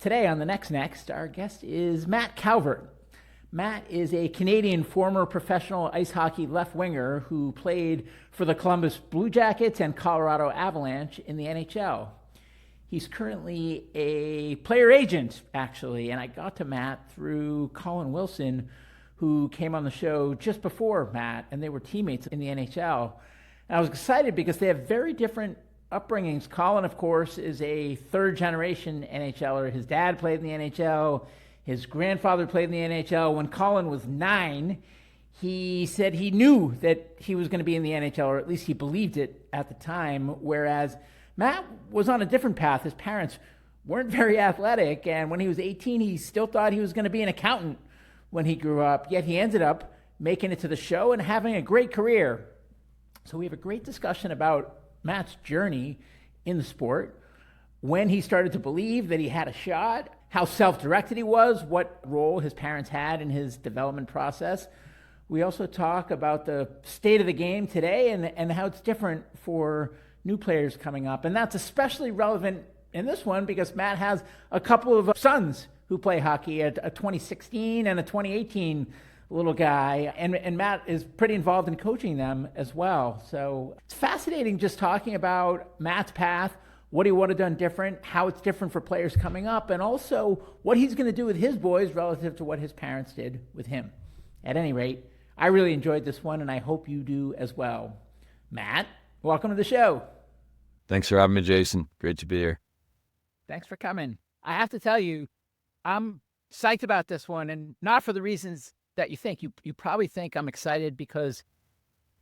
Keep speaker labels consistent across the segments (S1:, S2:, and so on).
S1: Today on The Next, our guest is Matt Calvert. Matt is a Canadian former professional ice hockey left winger who played for the Columbus Blue Jackets and Colorado Avalanche in the NHL. He's currently a player agent, actually, and I got to Matt through Colin Wilson, who came on the show just before Matt, and they were teammates in the NHL. And I was excited because they have very different upbringings. Colin, of course, is a third-generation NHLer. His dad played in the NHL. His grandfather played in the NHL. When Colin was 9, he said he knew that he was going to be in the NHL, or at least he believed it at the time, whereas Matt was on a different path. His parents weren't very athletic, and when he was 18, he still thought he was going to be an accountant when he grew up, yet he ended up making it to the show and having a great career. So we have a great discussion about Matt's journey in the sport, when he started to believe that he had a shot, how self-directed he was, what role his parents had in his development process. We also talk about the state of the game today and how it's different for new players coming up. And that's especially relevant in this one because Matt has a couple of sons who play hockey, a 2016 and a 2018 little guy, and Matt is pretty involved in coaching them as well. So it's fascinating just talking about Matt's path, what he would have done different, how it's different for players coming up, and also what he's going to do with his boys relative to what his parents did with him. At any rate, I really enjoyed this one, and I hope you do as well. Matt, welcome to the show.
S2: Thanks for having me, Jason. Great to be here.
S1: Thanks for coming. I have to tell you, I'm psyched about this one, and not for the reasons that you think. You probably think I'm excited because,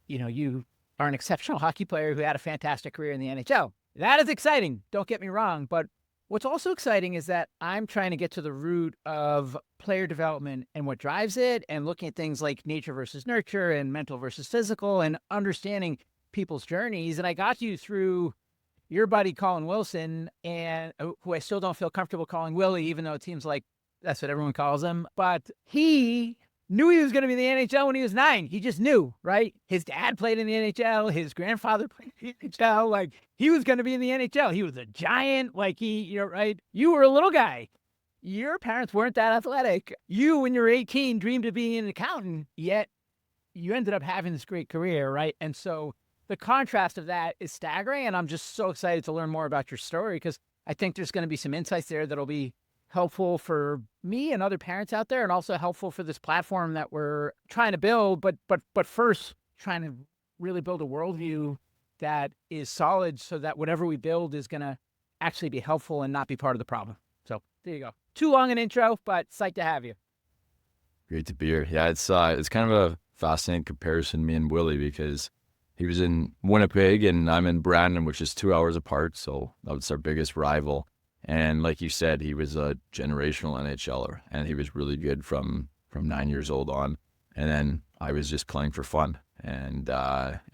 S1: you are an exceptional hockey player who had a fantastic career in the NHL. That is exciting. Don't get me wrong. But what's also exciting is that I'm trying to get to the root of player development and what drives it, and looking at things like nature versus nurture and mental versus physical, and understanding people's journeys. And I got you through your buddy Colin Wilson, and who I still don't feel comfortable calling Willie, even though it seems like that's what everyone calls him. But he knew he was going to be in the NHL when he was 9. He just knew, right? His dad played in the NHL. His grandfather played in the NHL. Like, he was going to be in the NHL. He was a giant. Like, right? You were a little guy. Your parents weren't that athletic. You, when you were 18, dreamed of being an accountant, yet you ended up having this great career, right? And so the contrast of that is staggering, and I'm just so excited to learn more about your story because I think there's going to be some insights there that'll be helpful for me and other parents out there, and also helpful for this platform that we're trying to build, but first trying to really build a worldview that is solid so that whatever we build is going to actually be helpful and not be part of the problem. So there you go. Too long an intro, but psyched to have you.
S2: Great to be here. Yeah, it's kind of a fascinating comparison, me and Willie, because he was in Winnipeg and I'm in Brandon, which is 2 hours apart. So that was our biggest rival. And like you said, he was a generational NHLer, and he was really good from 9 years old on. And then I was just playing for fun, and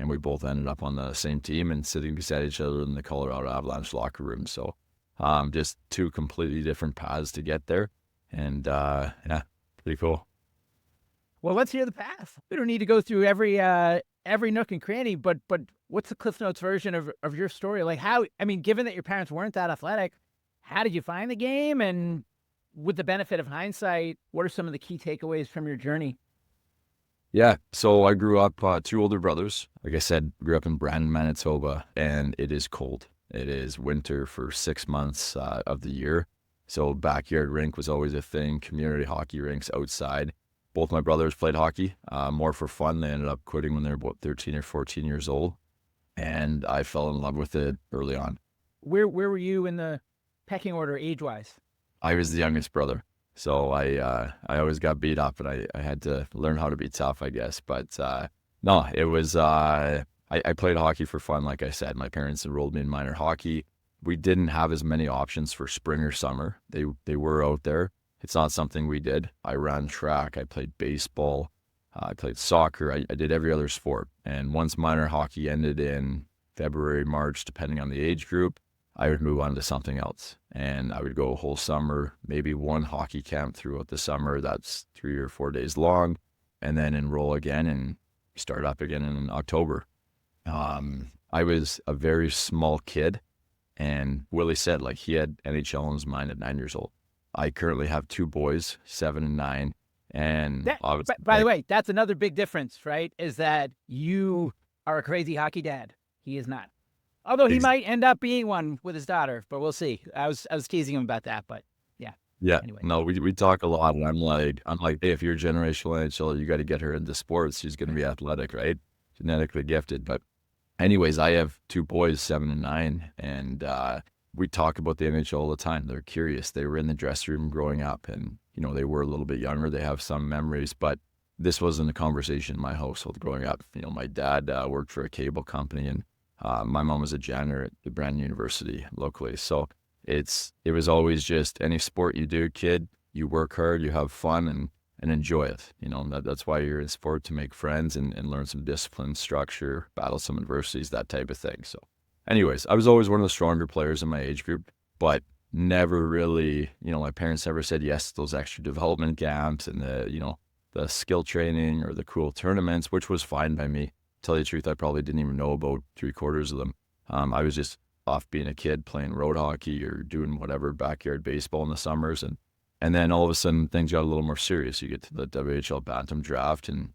S2: we both ended up on the same team and sitting beside each other in the Colorado Avalanche locker room. So just two completely different paths to get there, and yeah, pretty cool.
S1: Well, let's hear the path. We don't need to go through every nook and cranny, but what's the Cliff Notes version of your story? Like, given that your parents weren't that athletic, how did you find the game? And with the benefit of hindsight, what are some of the key takeaways from your journey?
S2: Yeah, so I grew up, 2 older brothers. Like I said, grew up in Brandon, Manitoba, and it is cold. It is winter for 6 months of the year. So backyard rink was always a thing, community hockey rinks outside. Both my brothers played hockey, more for fun. They ended up quitting when they were about 13 or 14 years old, and I fell in love with it early on.
S1: Where were you in the pecking order age-wise?
S2: I was the youngest brother, so I always got beat up, and I had to learn how to be tough, I guess. But no, it was I played hockey for fun, like I said. My parents enrolled me in minor hockey. We didn't have as many options for spring or summer. They were out there. It's not something we did. I ran track. I played baseball. I played soccer. I did every other sport. And once minor hockey ended in February, March, depending on the age group, I would move on to something else. And I would go a whole summer, maybe one hockey camp throughout the summer. That's 3 or 4 days long, and then enroll again and start up again in October. I was a very small kid, and Willie said, like, he had NHL in his mind at 9 years old. I currently have two boys, 7 and 9. And
S3: That,
S2: obviously,
S3: by the way, that's another big difference, right? Is that you are a crazy hockey dad. He is not. Although he might end up being one with his daughter, but we'll see. I was teasing him about that, but yeah.
S2: yeah,
S3: Anyway.
S2: no, we talk a lot, and I'm like, hey, if you're generational NHL, you got to get her into sports. She's going to be athletic, right? Genetically gifted. But anyways, I have two boys, 7 and 9, and we talk about the NHL all the time. They're curious. They were in the dressing room growing up, and they were a little bit younger. They have some memories, but this wasn't a conversation in my household growing up. My dad worked for a cable company, and my mom was a janitor at the brand university locally. So it was always just any sport you do, kid, you work hard, you have fun, and enjoy it. That's why you're in sport, to make friends and learn some discipline, structure, battle some adversities, that type of thing. So anyways, I was always one of the stronger players in my age group, but never really, my parents never said yes to those extra development camps and the skill training or the cool tournaments, which was fine by me. Tell you the truth, I probably didn't even know about 3/4 of them. I was just off being a kid playing road hockey or doing whatever, backyard baseball in the summers. And then all of a sudden things got a little more serious. You get to the WHL Bantam draft, and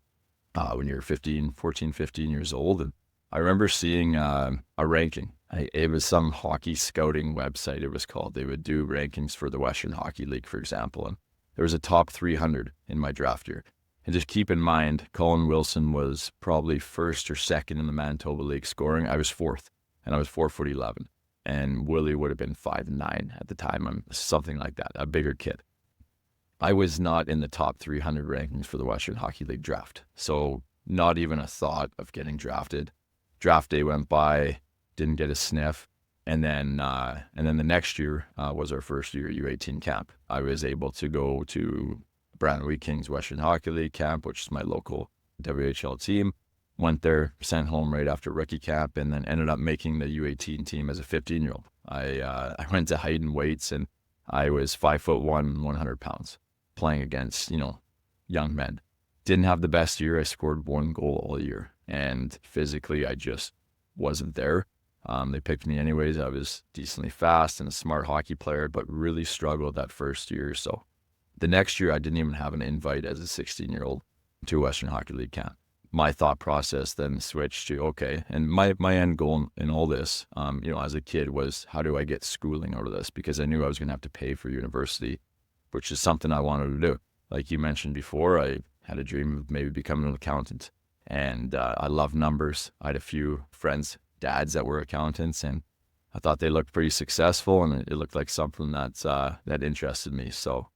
S2: when you're 14, 15 years old. And I remember seeing a ranking. It was some hockey scouting website, it was called. They would do rankings for the Western Hockey League, for example. And there was a top 300 in my draft year. And just keep in mind, Colin Wilson was probably first or second in the Manitoba League scoring. I was fourth, and I was 4'11". And Willie would have been 5'9" at the time. I'm something like that, a bigger kid. I was not in the top 300 rankings for the Western Hockey League draft. So not even a thought of getting drafted. Draft day went by, didn't get a sniff. And then the next year was our first year U18 camp. I was able to go to Brandon Wheat Kings Western Hockey League camp, which is my local WHL team. Went there, sent home right after rookie camp, and then ended up making the U18 team as a 15-year-old. I went to height and weights, and I was 5'1", 100 pounds, playing against young men. Didn't have the best year. I scored 1 goal all year, and physically I just wasn't there. They picked me anyways. I was decently fast and a smart hockey player, but really struggled that first year or so. The next year, I didn't even have an invite as a 16-year-old to a Western Hockey League camp. My thought process then switched to, okay, and my end goal in all this, as a kid, was how do I get schooling out of this? Because I knew I was going to have to pay for university, which is something I wanted to do. Like you mentioned before, I had a dream of maybe becoming an accountant, and I love numbers. I had a few friends, dads that were accountants, and I thought they looked pretty successful, and it looked like something that interested me. So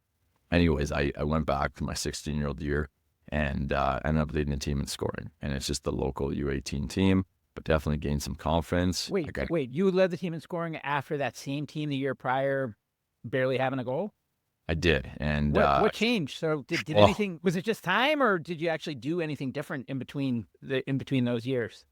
S2: anyways, I went back to my 16-year-old year and ended up leading the team in scoring. And it's just the local U18 team, but definitely gained some confidence.
S3: Wait, you led the team in scoring after that same team the year prior barely having a goal?
S2: I did. And
S3: what changed? So did anything, was it just time, or did you actually do anything different in between those years?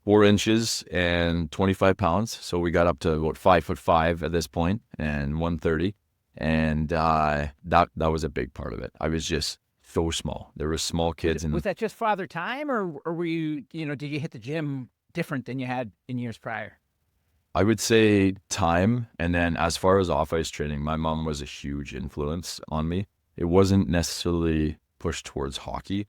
S2: 4 inches and 25 pounds. So we got up to about 5'5" at this point, and 130. And that was a big part of it. I was just so small. There were small kids.
S3: Was that just Father Time, or were you, did you hit the gym different than you had in years prior?
S2: I would say time. And then as far as off-ice training, my mom was a huge influence on me. It wasn't necessarily pushed towards hockey.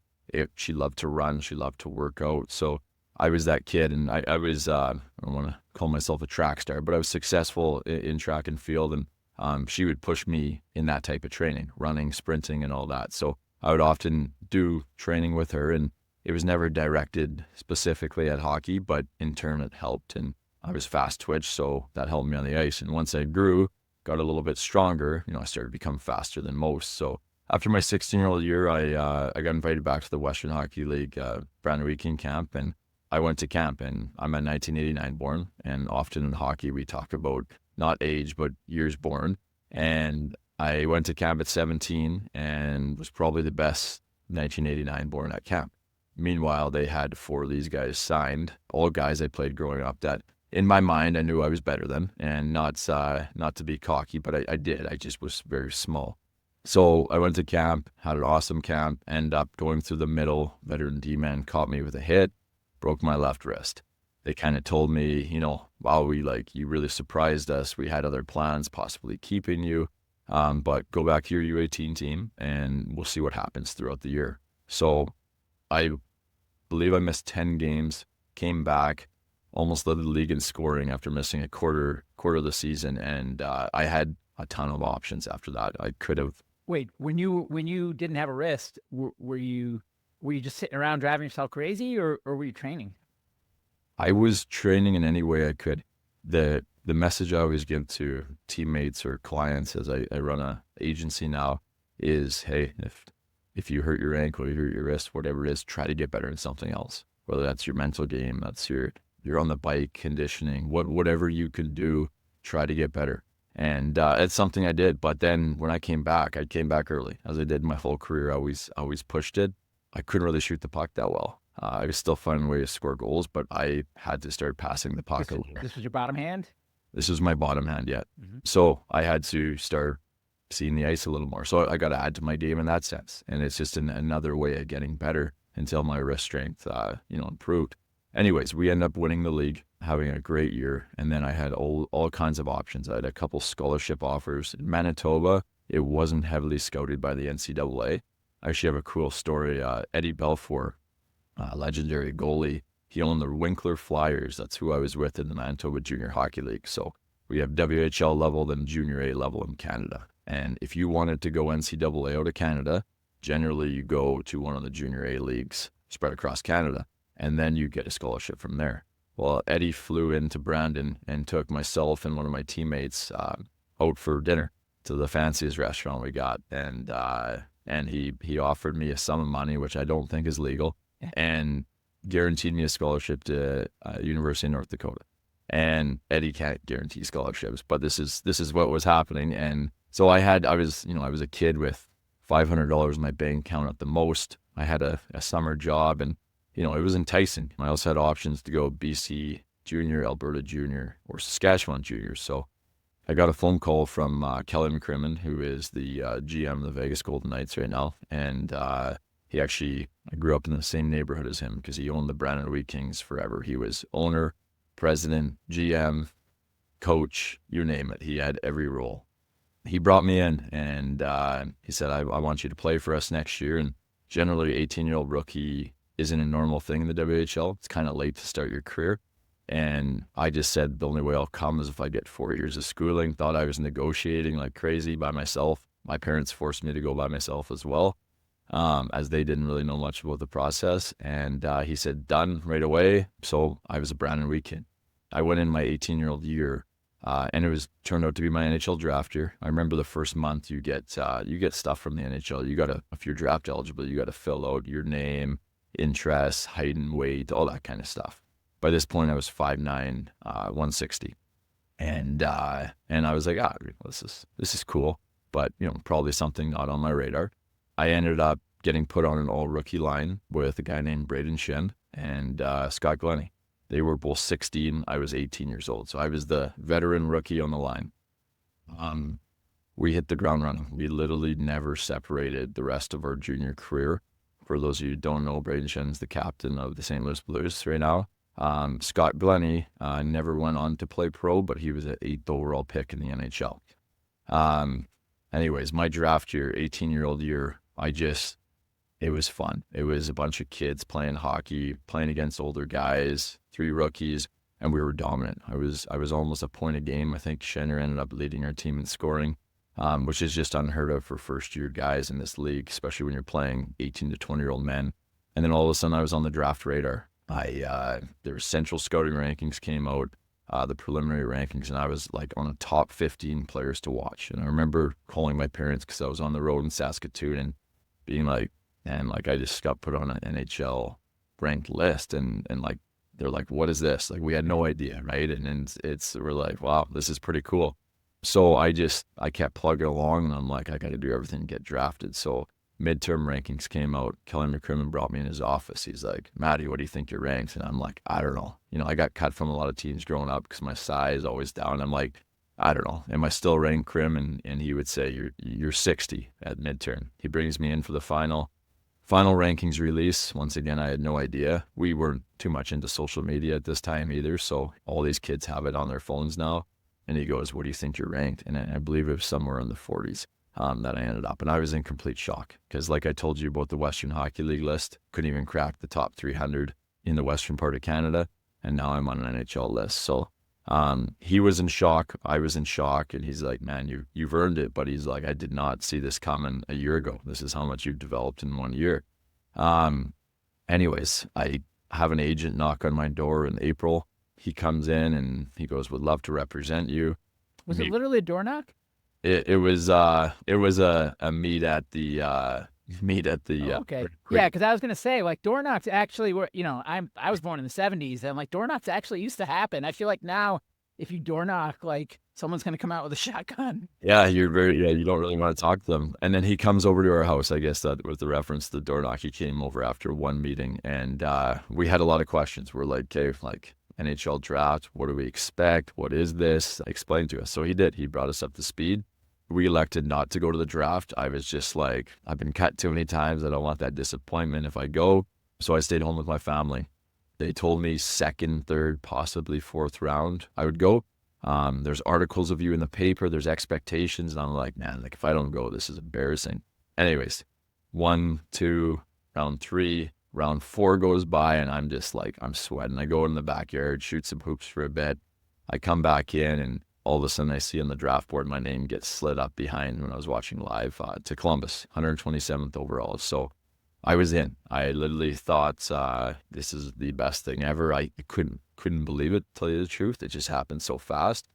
S2: She loved to run. She loved to work out. So I was that kid, and I was, I don't want to call myself a track star, but I was successful in track and field. And she would push me in that type of training, running, sprinting, and all that. So I would often do training with her, and it was never directed specifically at hockey, but in turn it helped. And I was fast twitch, so that helped me on the ice. And once I grew, got a little bit stronger, I started to become faster than most. So after my 16-year-old year, I got invited back to the Western Hockey League Brandon Wheat King camp, and I went to camp. And I'm a 1989 born, and often in hockey we talk about not age, but years born. And I went to camp at 17 and was probably the best 1989 born at camp. Meanwhile, they had 4 of these guys signed, all guys I played growing up that in my mind I knew I was better than, and not to be cocky, but I did. I just was very small. So I went to camp, had an awesome camp, ended up going through the middle. Veteran D-man caught me with a hit, broke my left wrist. They kind of told me, wow, you really surprised us. We had other plans, possibly keeping you. but go back to your U18 team and we'll see what happens throughout the year. So I believe I missed 10 games, came back, almost led the league in scoring after missing a quarter of the season, and I had a ton of options after that. I could have.
S3: Wait, when you didn't have a wrist, were you just sitting around driving yourself crazy, or were you training?
S2: I was training in any way I could. The message I always give to teammates or clients as I run a agency now is, hey, if you hurt your ankle, you hurt your wrist, whatever it is, try to get better in something else. Whether that's your mental game, that's you're on the bike, conditioning, whatever you can do, try to get better. And it's something I did. But then when I came back early, as I did my whole career. I always pushed it. I couldn't really shoot the puck that well. I was still finding ways to score goals, but I had to start passing the puck a little.
S3: This was your bottom hand?
S2: This was my bottom hand, yeah.
S3: Mm-hmm.
S2: So I had to start seeing the ice a little more. So I got to add to my game in that sense. And it's just another way of getting better until my wrist strength, improved. Anyways, we end up winning the league, having a great year. And then I had all kinds of options. I had a couple scholarship offers. In Manitoba, it wasn't heavily scouted by the NCAA. I actually have a cool story. Eddie Belfour, legendary goalie, he owned the Winkler Flyers. That's who I was with in the Manitoba Junior Hockey League. So we have WHL level, then Junior A level in Canada. And if you wanted to go NCAA out of Canada, generally you go to one of the Junior A leagues spread across Canada, and then you get a scholarship from there. Well, Eddie flew into Brandon and took myself and one of my teammates out for dinner to the fanciest restaurant we got. And he offered me a sum of money, which I don't think is legal, and guaranteed me a scholarship to University of North Dakota. And Eddie can't guarantee scholarships, but this is what was happening. And so I was a kid with $500 in my bank account at the most. I had a summer job, and it was enticing. I also had options to go BC Junior, Alberta Junior, or Saskatchewan Junior. So I got a phone call from Kelly McCrimmon, who is the GM of the Vegas Golden Knights right now. And I grew up in the same neighborhood as him because he owned the Brandon Wheat Kings forever. He was owner, president, GM, coach, you name it. He had every role. He brought me in and he said, I want you to play for us next year. And generally, 18-year-old rookie isn't a normal thing in the WHL. It's kind of late to start your career. And I just said the only way I'll come is if I get 4 years of schooling. Thought I was negotiating like crazy by myself. My parents forced me to go by myself as well, as they didn't really know much about the process. And he said, done right away. So I was a Brandon Wheat kid. I went in my 18-year-old year, and it turned out to be my NHL draft year. I remember the first month you get stuff from the NHL. You got if you're draft eligible, you got to fill out your name, interests, height and weight, all that kind of stuff. By this point, I was 5'9", 160, and I was like, this is cool, but probably something not on my radar. I ended up getting put on an all rookie line with a guy named Braden Shen and Scott Glennie. They were both 16. I was 18 years old, so I was the veteran rookie on the line. We hit the ground running. We literally never separated the rest of our junior career. For those of you who don't know, Braden Shen is the captain of the St. Louis Blues right now. Scott Glennie never went on to play pro, but he was an 8th overall pick in the NHL. Anyways, my draft year, 18-year-old year, it was fun. It was a bunch of kids playing hockey, playing against older guys, 3 rookies, and we were dominant. I was almost a point a game. I think Schenner ended up leading our team in scoring, which is just unheard of for first-year guys in this league, especially when you're playing 18 to 20-year-old men. And then all of a sudden, I was on the draft radar. There were central scouting rankings came out, the preliminary rankings, and I was like on a top 15 players to watch. And I remember calling my parents because I was on the road in Saskatoon and being like, man, like I just got put on an NHL ranked list, and like they're like, what is this? Like we had no idea, right? And we're like, wow, this is pretty cool. So I kept plugging along, and I'm like, I got to do everything to get drafted. So midterm rankings came out. Kelly McCrimmon brought me in his office. He's like, Matty, what do you think you're ranked? And I'm like, I don't know. I got cut from a lot of teams growing up because my size is always down. I'm like, I don't know. Am I still ranked, Crim? And he would say, you're 60 at midterm. He brings me in for the final rankings release. Once again, I had no idea. We weren't too much into social media at this time either. So all these kids have it on their phones now. And he goes, "What do you think you're ranked?" And I believe it was somewhere in the 40s that I ended up. And I was in complete shock because, like I told you about the Western Hockey League list, couldn't even crack the top 300 in the western part of Canada. And now I'm on an NHL list. So he was in shock. I was in shock. And he's like, "Man, you've earned it." But he's like, "I did not see this coming a year ago. This is how much you've developed in 1 year." Anyways, I have an agent knock on my door in April. He comes in and he goes, "Would love to represent you."
S3: Was it literally a door knock?
S2: It was a meet at the
S3: Okay. Yeah, because I was gonna say, like, door knocks actually were, I was born in the 70s, and like door knocks actually used to happen. I feel like now if you door knock, like someone's gonna come out with a shotgun.
S2: Yeah, you don't really want to talk to them. And then he comes over to our house. I guess that was the reference to the door knock. He came over after one meeting, and we had a lot of questions. We're like, "Okay, like NHL draft, what do we expect? What is this?" Explain to us. So he did. He brought us up to speed. We elected not to go to the draft. I was just like, I've been cut too many times. I don't want that disappointment if I go. So I stayed home with my family. They told me second, third, possibly fourth round I would go. There's articles of you in the paper. There's expectations. And I'm like, man, like if I don't go, this is embarrassing. Anyways, 1, 2, round 3, round 4 goes by and I'm just like, I'm sweating. I go in the backyard, shoot some hoops for a bit. I come back in and all of a sudden I see on the draft board, my name gets slid up behind when I was watching live to Columbus, 127th overall. So I was in. I literally thought this is the best thing ever. I couldn't believe it, to tell you the truth. It just happened so fast.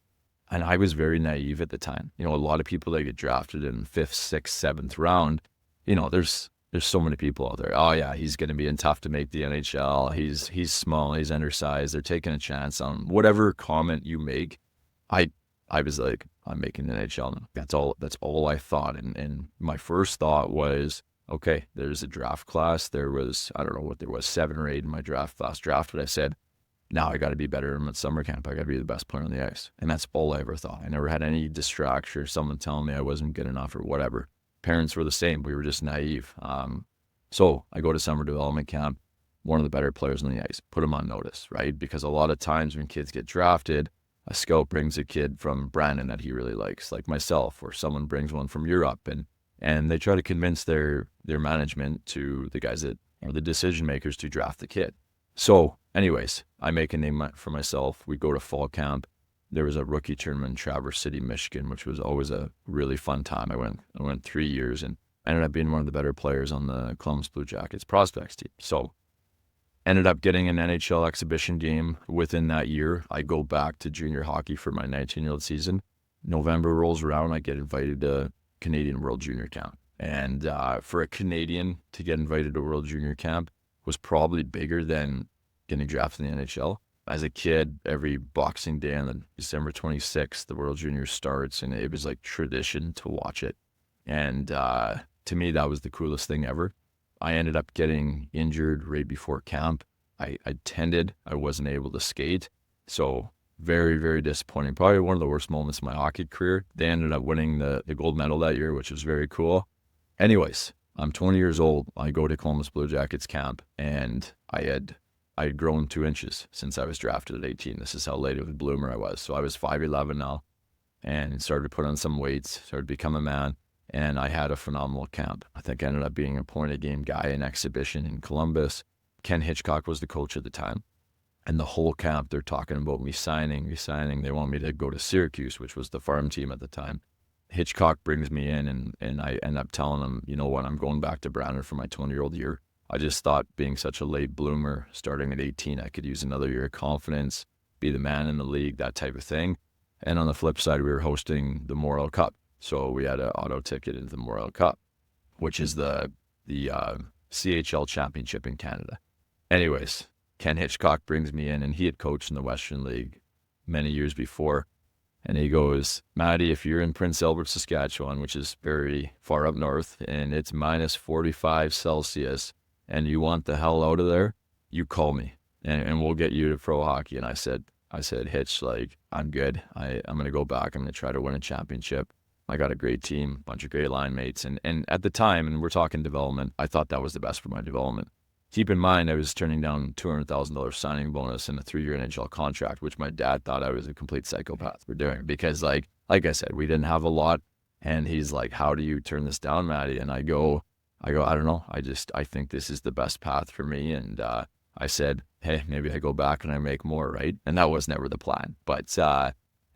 S2: And I was very naive at the time. A lot of people that get drafted in 5th, 6th, 7th round, there's so many people out there. "Oh yeah, he's going to be tough to make the NHL. He's small, he's undersized. They're taking a chance on whatever comment you make." I was like, I'm making the NHL now. That's all I thought. And my first thought was, okay, there's a draft class. There was, I don't know what there was, 7 or 8 in my last draft. But I said, now I got to be better in summer camp. I got to be the best player on the ice. And that's all I ever thought. I never had any distraction or someone telling me I wasn't good enough or whatever. Parents were the same. We were just naive. So I go to summer development camp, one of the better players on the ice, put them on notice, right? Because a lot of times when kids get drafted, a scout brings a kid from Brandon that he really likes, like myself, or someone brings one from Europe, and they try to convince their management to the guys that are the decision makers to draft the kid. So anyways, I make a name for myself. We go to fall camp. There was a rookie tournament in Traverse City, Michigan, which was always a really fun time. I went 3 years and ended up being one of the better players on the Columbus Blue Jackets prospects team. So ended up getting an NHL exhibition game within that year. I go back to junior hockey for my 19-year-old season. November rolls around. I get invited to Canadian World Junior Camp. And for a Canadian to get invited to World Junior Camp was probably bigger than getting drafted in the NHL. As a kid, every Boxing Day on December 26th, the World Junior starts, and it was like tradition to watch it. And to me, that was the coolest thing ever. I ended up getting injured right before camp. I attended. I wasn't able to skate. So very, very disappointing. Probably one of the worst moments of my hockey career. They ended up winning the gold medal that year, which was very cool. Anyways, I'm 20 years old. I go to Columbus Blue Jackets camp, and I had grown 2 inches since I was drafted at 18. This is how late of a bloomer I was. So I was 5'11" now, and started to put on some weights, started to become a man. And I had a phenomenal camp. I think I ended up being a point-a-game guy in exhibition in Columbus. Ken Hitchcock was the coach at the time. And the whole camp, they're talking about me signing. They want me to go to Syracuse, which was the farm team at the time. Hitchcock brings me in, and I end up telling him, you know what, I'm going back to Brandon for my 20-year-old year. I just thought being such a late bloomer, starting at 18, I could use another year of confidence, be the man in the league, that type of thing. And on the flip side, we were hosting the Memorial Cup. So we had an auto ticket into the Memorial Cup, which is the CHL championship in Canada. Anyways, Ken Hitchcock brings me in, and he had coached in the Western League many years before. And he goes, "Matty, if you're in Prince Albert, Saskatchewan, which is very far up north, and it's minus 45 Celsius, and you want the hell out of there, you call me, and we'll get you to pro hockey." And I said, Hitch, like, I'm good. I'm going to go back. I'm going to try to win a championship. I got a great team, bunch of great line mates. And at the time, and we're talking development, I thought that was the best for my development. keep in mind, I was turning down $200,000 signing bonus and a 3-year NHL contract, which my dad thought I was a complete psychopath for doing, because like I said, we didn't have a lot. And he's like, how do you turn this down, Matty? And I go, I don't know. I think this is the best path for me. And I said, hey, maybe I go back and I make more, right? And that was never the plan. But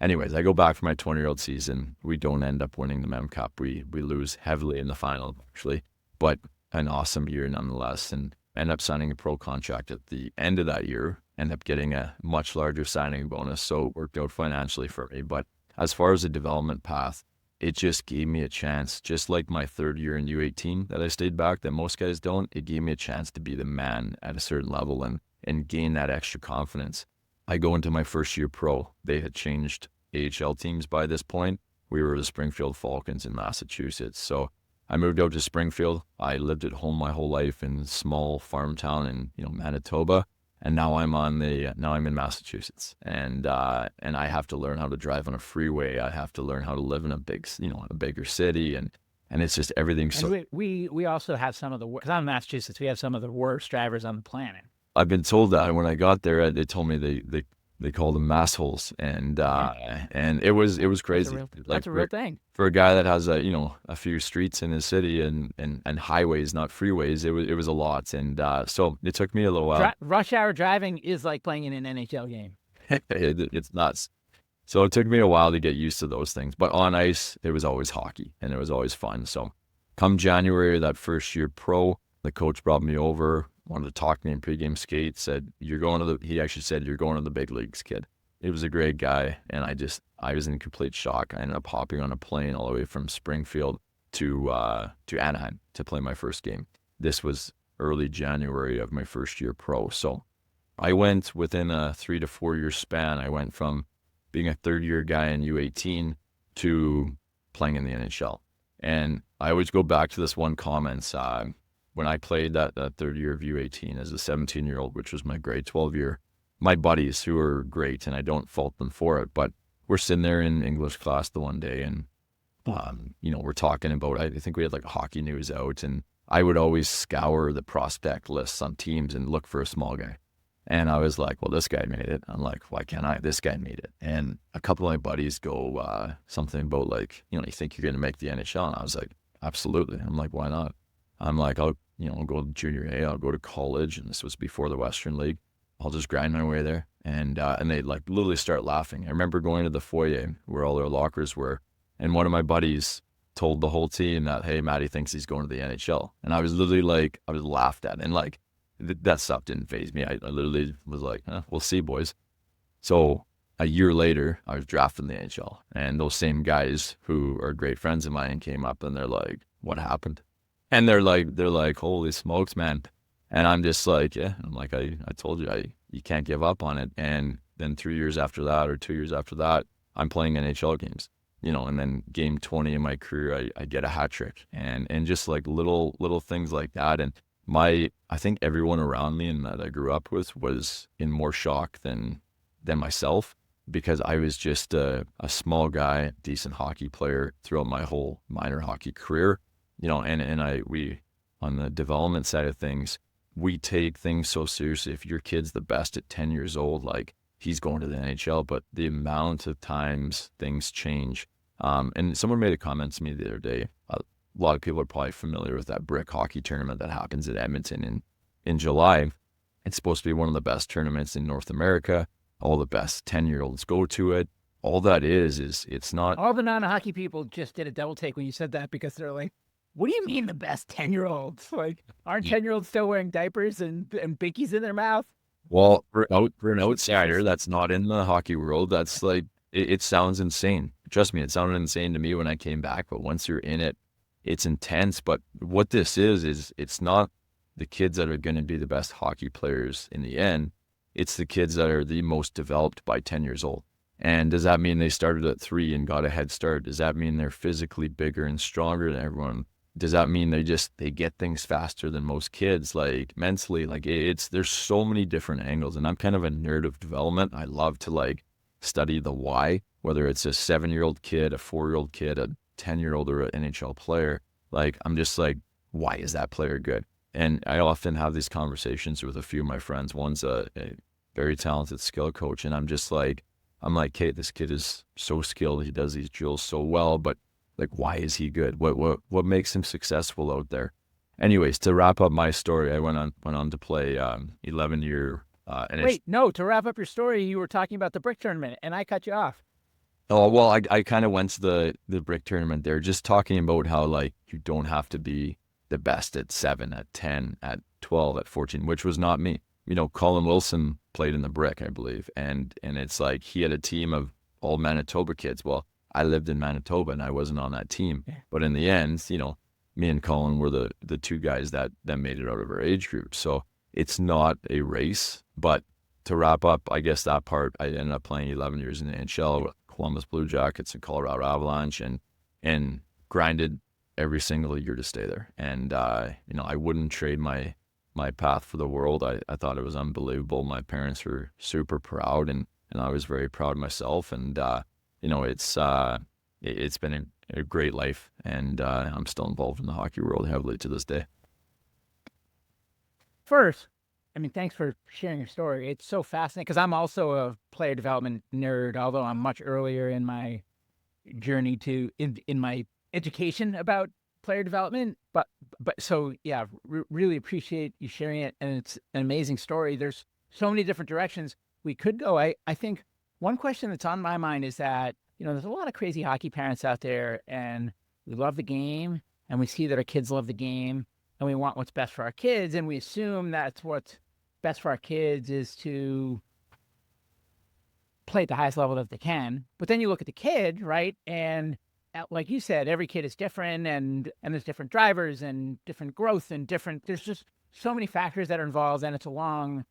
S2: anyways, I go back for my 20-year-old season. We don't end up winning the Mem Cup. We lose heavily in the final, actually. But an awesome year nonetheless. And end up signing a pro contract at the end of that year. End up getting a much larger signing bonus. So it worked out financially for me. But as far as the development path, it just gave me a chance, just like my third year in U18 that I stayed back, that most guys don't. It gave me a chance to be the man at a certain level and gain that extra confidence. I go into my first year pro. They had changed AHL teams by this point. We were the Springfield Falcons in Massachusetts. So I moved out to Springfield. I lived at home my whole life in a small farm town in Manitoba. And now I'm in Massachusetts, and I have to learn how to drive on a freeway. I have to learn how to live in a bigger city, and it's just everything. So
S3: we also have some of the, because I'm in Massachusetts, we have some of the worst drivers on the planet.
S2: I've been told that when I got there, they told me they called them massholes, and it was crazy.
S3: That's a real thing.
S2: For a guy that has a few streets in his city and highways, not freeways, it was a lot, and so it took me a little while.
S3: Rush hour driving is like playing in an NHL game.
S2: It's nuts. So it took me a while to get used to those things, but on ice it was always hockey and it was always fun. So come January, that first year pro, the coach brought me over, wanted to talk to me in pregame skate, said, he actually said, you're going to the big leagues, kid. He was a great guy, and I was in complete shock. I ended up hopping on a plane all the way from Springfield to Anaheim to play my first game. This was early January of my first year pro. So I went within a 3 to 4 year span. I went from being a third year guy in U18 to playing in the NHL. And I always go back to this one comment. When I played that third year of U18 as a 17-year-old, which was my grade 12 year, my buddies who were great, and I don't fault them for it, but we're sitting there in English class the one day, and we're talking about, I think we had like hockey news out, and I would always scour the prospect lists on teams and look for a small guy. And I was like, well, this guy made it. I'm like, why can't I? This guy made it. And a couple of my buddies go something about like, you think you're going to make the NHL? And I was like, absolutely. I'm like, why not? I'm like, I'll go to junior A, I'll go to college. And this was before the Western League. I'll just grind my way there. And they like literally start laughing. I remember going to the foyer where all their lockers were. And one of my buddies told the whole team that, hey, Matty thinks he's going to the NHL. And I was literally like, I was laughed at. And like, that stuff didn't faze me. I literally was like, we'll see, boys. So a year later, I was drafted in the NHL. And those same guys who are great friends of mine came up and they're like, what happened? And they're like, holy smokes, man. And I'm just like, yeah. I'm like, I told you, you can't give up on it. And then 3 years after that, or 2 years after that, I'm playing NHL games, and then game 20 in my career, I get a hat trick, and just like little things like that. And I think everyone around me and that I grew up with was in more shock than myself, because I was just a small guy, decent hockey player throughout my whole minor hockey career, and we, on the development side of things, we take things so seriously. If your kid's the best at 10 years old, like, he's going to the NHL, but the amount of times things change. And someone made a comment to me the other day. A lot of people are probably familiar with that brick hockey tournament that happens at Edmonton in July. It's supposed to be one of the best tournaments in North America. All the best 10-year-olds go to it. All that is it's not.
S3: All the non-hockey people just did a double take when you said that, because they're like, what do you mean the best 10-year-olds? Like, aren't 10-year-olds still wearing diapers and binkies in their mouth?
S2: Well, for an outsider that's not in the hockey world, that's like, it sounds insane. Trust me, it sounded insane to me when I came back, but once you're in it, it's intense. But what this is it's not the kids that are going to be the best hockey players in the end. It's the kids that are the most developed by 10 years old. And does that mean they started at 3 and got a head start? Does that mean they're physically bigger and stronger than everyone? Does that mean they get things faster than most kids, like mentally? Like, there's so many different angles, and I'm kind of a nerd of development. I love to like study the why, whether it's a 7-year-old kid, a 4-year-old kid, a 10-year-old, or an NHL player. Like, I'm just like, why is that player good? And I often have these conversations with a few of my friends. One's a very talented skill coach, and I'm like, Kate, this kid is so skilled. He does these drills so well, but like, why is he good? What makes him successful out there? Anyways, to wrap up my story, I went on to play 11-year.
S3: Wait, no. To wrap up your story, you were talking about the brick tournament, and I cut you off.
S2: Oh, well, I kind of went to the brick tournament there, just talking about how, like, you don't have to be the best at 7, at 10, at 12, at 14, which was not me. You know, Colin Wilson played in the brick, I believe. And it's like he had a team of all Manitoba kids. Well, I lived in Manitoba and I wasn't on that team. Yeah. But in the end, you know, me and Colin were the two guys that made it out of our age group. So it's not a race. But to wrap up, I guess that part, I ended up playing 11 years in the NHL with Columbus Blue Jackets and Colorado Avalanche, and grinded every single year to stay there. And, you know, I wouldn't trade my path for the world. I thought it was unbelievable. My parents were super proud, and I was very proud of myself. And, you know, it's been a great life, and I'm still involved in the hockey world heavily to this day.
S3: First, I mean, thanks for sharing your story. It's so fascinating because I'm also a player development nerd, although I'm much earlier in my journey in my education about player development. But so, yeah, really appreciate you sharing it. And it's an amazing story. There's so many different directions we could go. I think one question that's on my mind is that, you know, there's a lot of crazy hockey parents out there, and we love the game, and we see that our kids love the game, and we want what's best for our kids, and we assume that's what's best for our kids is to play at the highest level that they can. But then you look at the kid, right? And like you said, every kid is different, and there's different drivers and different growth and there's just so many factors that are involved, and it's a long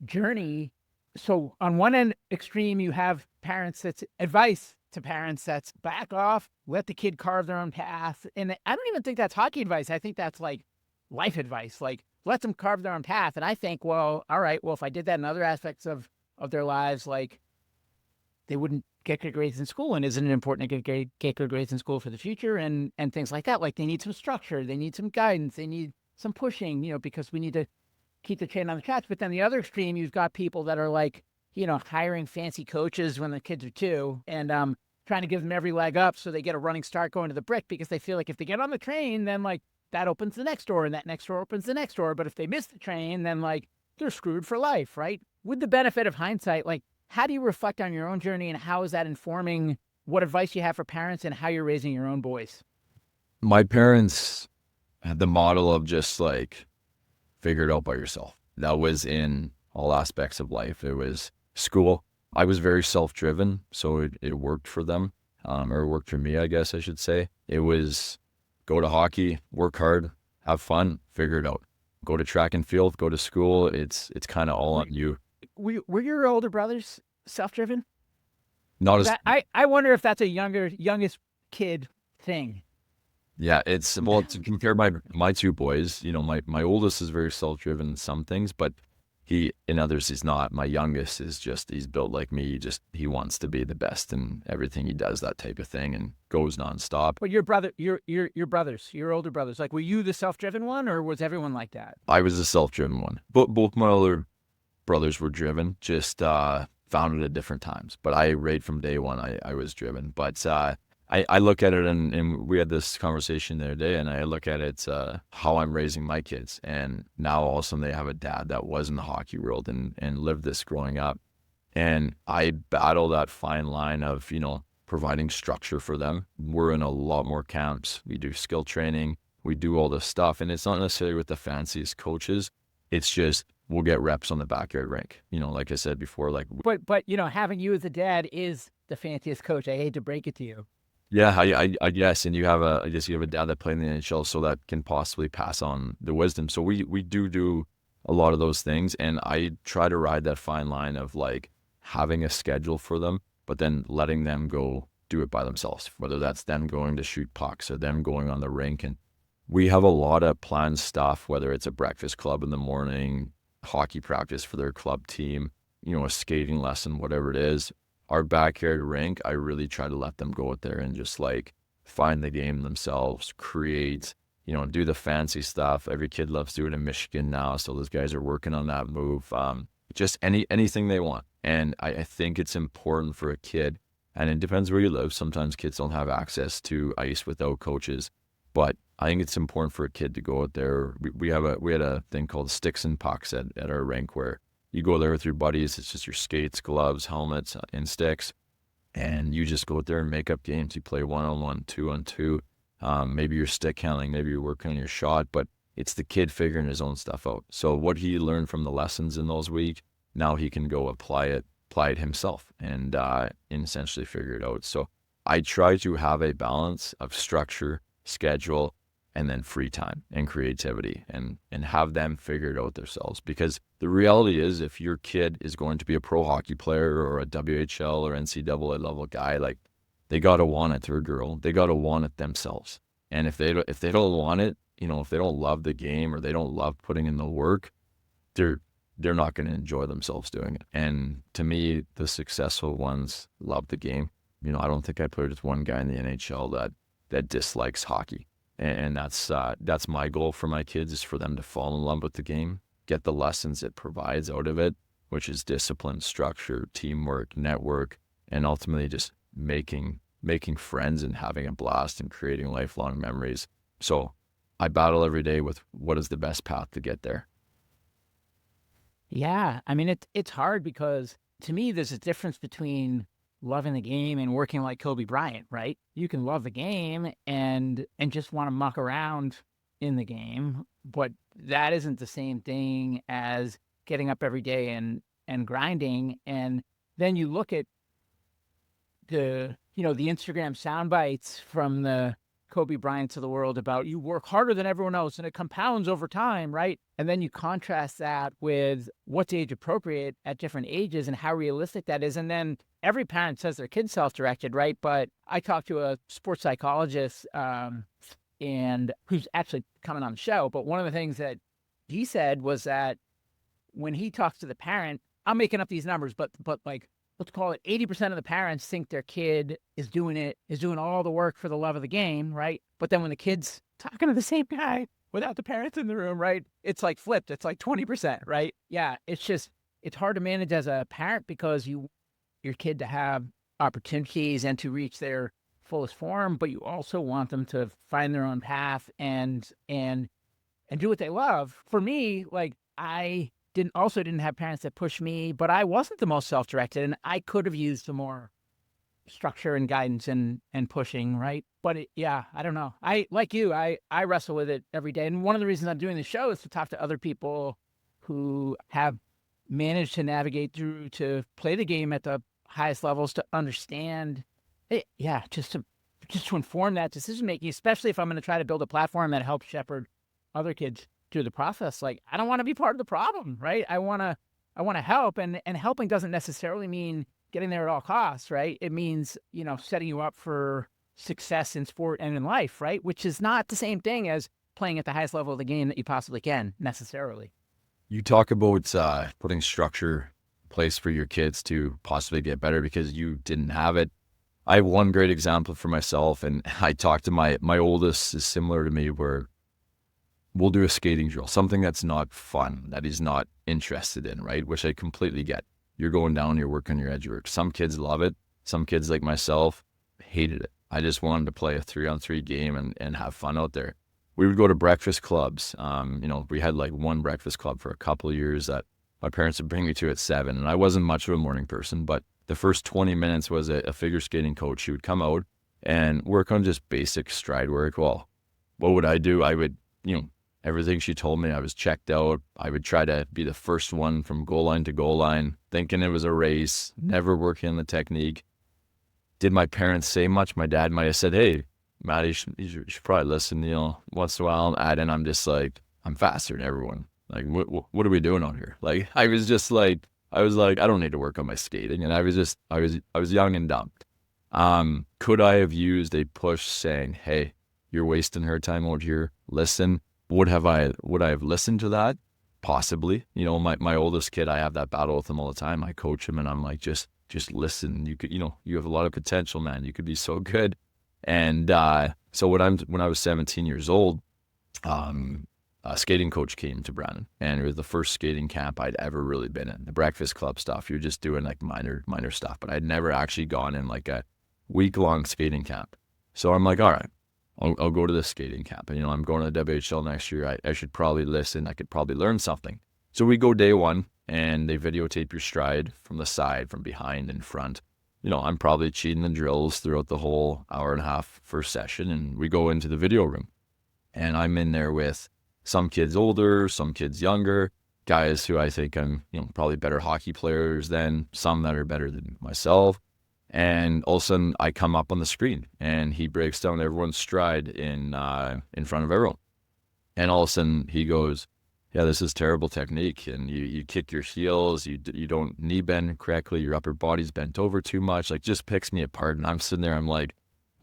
S3: journey. So on one end extreme, you have parents that's advice to parents that's back off, let the kid carve their own path. And I don't even think that's hockey advice. I think that's like life advice, like let them carve their own path. And I think, well, all right, well, if I did that in other aspects of their lives, like they wouldn't get good grades in school. And isn't it important to get good grades in school for the future and things like that? Like they need some structure, they need some guidance, they need some pushing, you know, because we need to keep the train on the tracks. But then the other extreme, you've got people that are like, you know, hiring fancy coaches when the kids are 2 and trying to give them every leg up so they get a running start going to the brick, because they feel like if they get on the train, then like that opens the next door and that next door opens the next door. But if they miss the train, then like they're screwed for life, right? With the benefit of hindsight, like how do you reflect on your own journey, and how is that informing what advice you have for parents and how you're raising your own boys?
S2: My parents had the model of just like, figure it out by yourself. That was in all aspects of life. It was school. I was very self-driven, so it worked for them, or it worked for me, I guess I should say. It was go to hockey, work hard, have fun, figure it out. Go to track and field, go to school. It's kind of all on you.
S3: Were your older brothers self-driven?
S2: Not as
S3: I wonder if that's a youngest kid thing.
S2: Yeah, it's, well, to compare my two boys, you know, my oldest is very self-driven in some things, but in others he's not. My youngest is just, he's built like me. He wants to be the best in everything he does, that type of thing, and goes nonstop.
S3: But your brothers, your older brothers, like, were you the self-driven one, or was everyone like that?
S2: I was the self-driven one. But both my older brothers were driven, just found it at different times. But right from day one, I was driven. But I look at it, and we had this conversation the other day, and I look at it how I'm raising my kids. And now all of a sudden they have a dad that was in the hockey world and lived this growing up. And I battle that fine line of, you know, providing structure for them. We're in a lot more camps. We do skill training. We do all this stuff. And it's not necessarily with the fanciest coaches. It's just, we'll get reps on the backyard rink. You know, like I said before, like.
S3: But you know, having you as a dad is the fanciest coach. I hate to break it to you.
S2: Yeah, I guess, and you have a dad that played in the NHL, so that can possibly pass on the wisdom. So we do a lot of those things, and I try to ride that fine line of like having a schedule for them, but then letting them go do it by themselves, whether that's them going to shoot pucks or them going on the rink. And we have a lot of planned stuff, whether it's a breakfast club in the morning, hockey practice for their club team, you know, a skating lesson, whatever it is. Our backyard rink, I really try to let them go out there and just like find the game themselves, create, do the fancy stuff. Every kid loves doing it in Michigan now, so those guys are working on that move. Just anything they want. And I think it's important for a kid, and it depends where you live. Sometimes kids don't have access to ice without coaches, but I think it's important for a kid to go out there. We had a thing called sticks and pucks at our rink, where you go there with your buddies. It's just your skates, gloves, helmets, and sticks, and you just go out there and make up games. You play 1-on-1, 2-on-2. Maybe you're stick handling, maybe you're working on your shot, but it's the kid figuring his own stuff out. So what he learned from the lessons in those weeks, now he can go apply it himself and essentially figure it out. So I try to have a balance of structure, schedule, and then free time and creativity, and have them figure it out themselves. Because the reality is, if your kid is going to be a pro hockey player or a WHL or NCAA level guy, like, they got to want it, or girl, they got to want it themselves. And if they don't want it, if they don't love the game or they don't love putting in the work, they're not going to enjoy themselves doing it. And to me, the successful ones love the game. I don't think I put just one guy in the NHL that dislikes hockey. And that's my goal for my kids, is for them to fall in love with the game, get the lessons it provides out of it, which is discipline, structure, teamwork, network, and ultimately just making friends and having a blast and creating lifelong memories. So I battle every day with what is the best path to get there.
S3: Yeah, I mean, it's hard, because to me, there's a difference between loving the game and working like Kobe Bryant, right? You can love the game and just want to muck around in the game, but that isn't the same thing as getting up every day and grinding. And then you look at the Instagram sound bites from the Kobe Bryants of the world about, you work harder than everyone else and it compounds over time, right? And then you contrast that with what's age appropriate at different ages and how realistic that is. And then every parent says their kid's self-directed, right? But I talked to a sports psychologist and who's actually coming on the show. But one of the things that he said was that when he talks to the parent, I'm making up these numbers, but like, let's call it 80% of the parents think their kid is doing all the work for the love of the game, right? But then when the kid's talking to the same guy without the parents in the room, right, it's like flipped. It's like 20%, right? Yeah, it's hard to manage as a parent, because you want your kid to have opportunities and to reach their fullest form, but you also want them to find their own path and do what they love. For me, like, I didn't have parents that pushed me, but I wasn't the most self-directed, and I could have used some more structure and guidance and pushing, right? But I don't know. I wrestle with it every day. And one of the reasons I'm doing the show is to talk to other people who have managed to navigate through to play the game at the highest levels, to understand it. Yeah, just to inform that decision making, especially if I'm going to try to build a platform that helps shepherd other kids through the process. Like, I don't want to be part of the problem, right? I want to help, and helping doesn't necessarily mean getting there at all costs, right? It means, setting you up for success in sport and in life, right? Which is not the same thing as playing at the highest level of the game that you possibly can, necessarily.
S2: You talk about putting structure in place for your kids to possibly get better because you didn't have it. I have one great example for myself, and I talked to my oldest is similar to me, where we'll do a skating drill, something that's not fun, that he's not interested in, right? Which I completely get. You're going down, you're working your edge work. Some kids love it. Some kids, like myself, hated it. I just wanted to play a 3-on-3 game and have fun out there. We would go to breakfast clubs. We had like one breakfast club for a couple of years that my parents would bring me to at 7. And I wasn't much of a morning person, but the first 20 minutes was a figure skating coach who would come out and work on just basic stride work. Well, what would I do? I would, everything she told me, I was checked out. I would try to be the first one from goal line to goal line, thinking it was a race, never working on the technique. Did my parents say much? My dad might have said, "Hey, Matt, you should probably listen, once in a while." And I'm just like, I'm faster than everyone. Like, what are we doing out here? Like, I was like, I don't need to work on my skating. And I was young and dumb. Could I have used a push saying, "Hey, you're wasting her time out here. Listen." Would I have listened to that? Possibly. My oldest kid, I have that battle with him all the time. I coach him and I'm like, just listen. You could, you have a lot of potential, man. You could be so good. And so when I was 17 years old, a skating coach came to Brandon, and it was the first skating camp I'd ever really been in. The Breakfast Club stuff, you're just doing like minor stuff, but I'd never actually gone in like a week-long skating camp. So I'm like, all right, I'll go to this skating camp. And, I'm going to the WHL next year. I should probably listen. I could probably learn something. So we go day one, and they videotape your stride from the side, from behind and front. I'm probably cheating the drills throughout the whole hour and a half first session, and we go into the video room. And I'm in there with some kids older, some kids younger, guys who I think I'm, probably better hockey players than, some that are better than myself. And all of a sudden I come up on the screen and he breaks down everyone's stride in front of everyone. And all of a sudden he goes, yeah, this is terrible technique. And you kick your heels, you don't knee bend correctly, your upper body's bent over too much, like just picks me apart. And I'm sitting there, I'm like,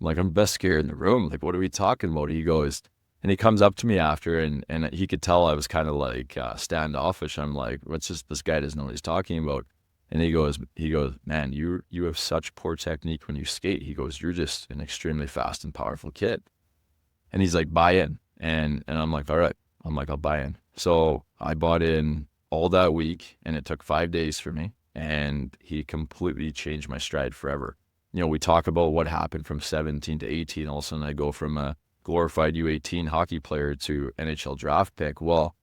S2: I'm best scared in the room. Like, what are we talking about? He goes, and he comes up to me after, and he could tell I was kind of like standoffish. I'm like, what's this guy doesn't know what he's talking about. And he goes, man, you have such poor technique when you skate. He goes, you're just an extremely fast and powerful kid. And he's like, buy in. And I'm like, all right. I'm like, I'll buy in. So I bought in all that week, and it took 5 days for me. And he completely changed my stride forever. We talk about what happened from 17 to 18. All of a sudden I go from a glorified U18 hockey player to NHL draft pick. Well,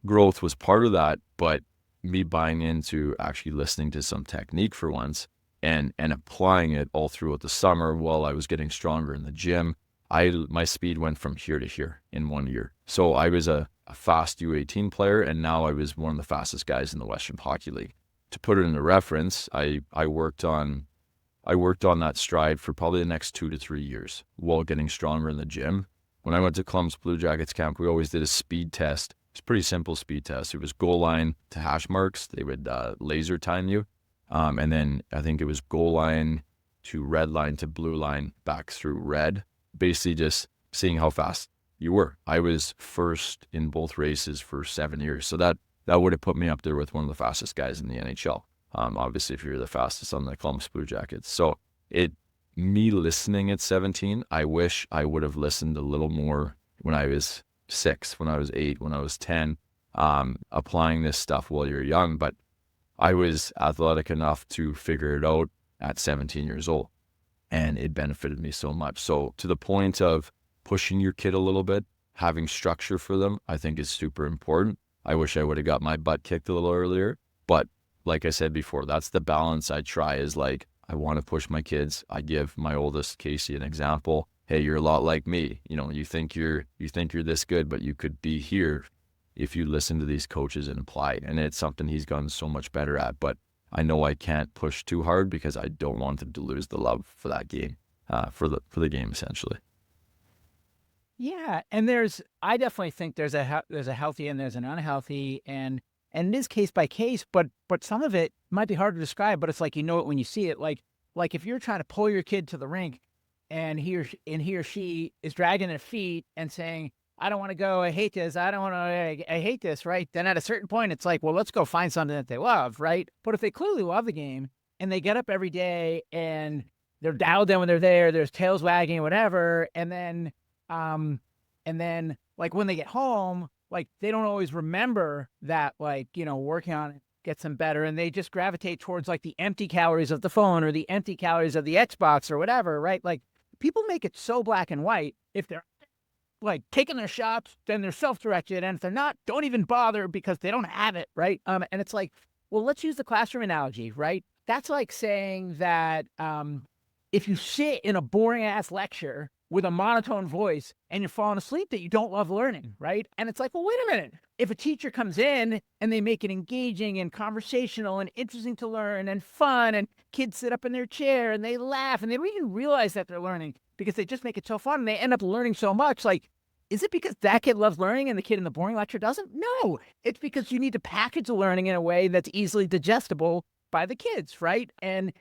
S2: growth was part of that, but me buying into actually listening to some technique for once and applying it all throughout the summer while I was getting stronger in the gym, my speed went from here to here in 1 year. So I was a fast U18 player, and now I was one of the fastest guys in the Western Hockey League. To put it into reference, I worked on that stride for probably the next 2 to 3 years while getting stronger in the gym. When I went to Columbus Blue Jackets camp, we always did a speed test. It's a pretty simple speed test. It was goal line to hash marks. They would laser time you. And then I think it was goal line to red line to blue line back through red, basically just seeing how fast you were. I was first in both races for 7 years. So that would have put me up there with one of the fastest guys in the NHL. Obviously, if you're the fastest on the Columbus Blue Jackets. So me listening at 17, I wish I would have listened a little more when I was 6, when I was 8, when I was 10, applying this stuff while you're young. But I was athletic enough to figure it out at 17 years old, and it benefited me so much. So to the point of pushing your kid a little bit, having structure for them, I think is super important. I wish I would have got my butt kicked a little earlier, but like I said before, that's the balance I try, is like, I want to push my kids. I give my oldest, Casey, an example. Hey, you're a lot like me. You think you're this good, but you could be here if you listen to these coaches and apply. And it's something he's gotten so much better at. But I know I can't push too hard because I don't want him to lose the love for that game, for the game essentially.
S3: Yeah, and I definitely think there's a healthy and there's an unhealthy, and it is case by case, but some of it might be hard to describe, but it's like, it when you see it. Like if you're trying to pull your kid to the rink, and he or she is dragging their feet and saying, I don't want to go, I hate this, I hate this, right? Then at a certain point, it's like, well, let's go find something that they love, right? But if they clearly love the game and they get up every day and they're dialed in when they're there, there's tails wagging, whatever, and then like when they get home, like they don't always remember that, like, working on it gets them better, and they just gravitate towards like the empty calories of the phone or the empty calories of the Xbox or whatever, right? Like, people make it so black and white. If they're like taking their shots, then they're self-directed, and if they're not, don't even bother because they don't have it, right? And it's like, well, let's use the classroom analogy, right? That's like saying that if you sit in a boring ass lecture with a monotone voice and you're falling asleep, that you don't love learning, right? And it's like, well, wait a minute. If a teacher comes in and they make it engaging and conversational and interesting to learn and fun, and kids sit up in their chair and they laugh and they don't even realize that they're learning because they just make it so fun and they end up learning so much, like, is it because that kid loves learning and the kid in the boring lecture doesn't? No, it's because you need to package the learning in a way that's easily digestible by the kids, right? And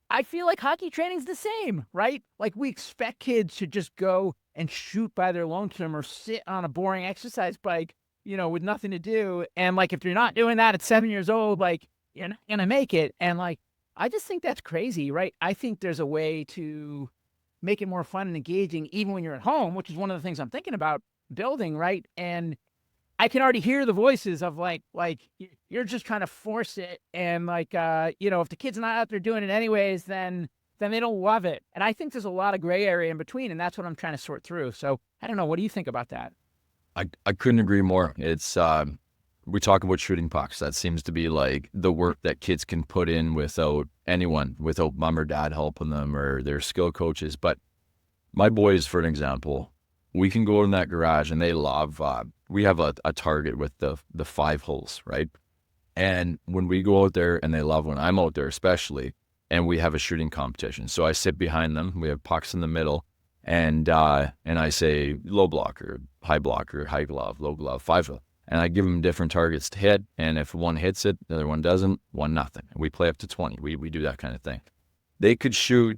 S3: I feel like hockey training's the same, right? Like, we expect kids to just go and shoot by their lonesome or sit on a boring exercise bike, with nothing to do. And like, if you're not doing that at 7 years old, like, you're not going to make it. And like, I just think that's crazy, right? I think there's a way to make it more fun and engaging even when you're at home, which is one of the things I'm thinking about. building, right? And I can already hear the voices of like you're just trying to force it, and like if the kid's not out there doing it anyways, then they don't love it. And I think there's a lot of gray area in between, and that's what I'm trying to sort through. So I don't know. What do you think about that?
S2: I couldn't agree more. It's we talk about shooting pucks. That seems to be like the work that kids can put in without anyone, without mom or dad helping them or their skill coaches. But my boys, for an example, we can go in that garage and they love, we have a target with the 5 holes, right? And when we go out there, and they love when I'm out there especially, and we have a shooting competition. So I sit behind them, we have pucks in the middle, and I say low blocker, high glove, low glove, 5 hole. And I give them different targets to hit. And if one hits it, the other one doesn't, 1-0. We play up to 20. We do that kind of thing. They could shoot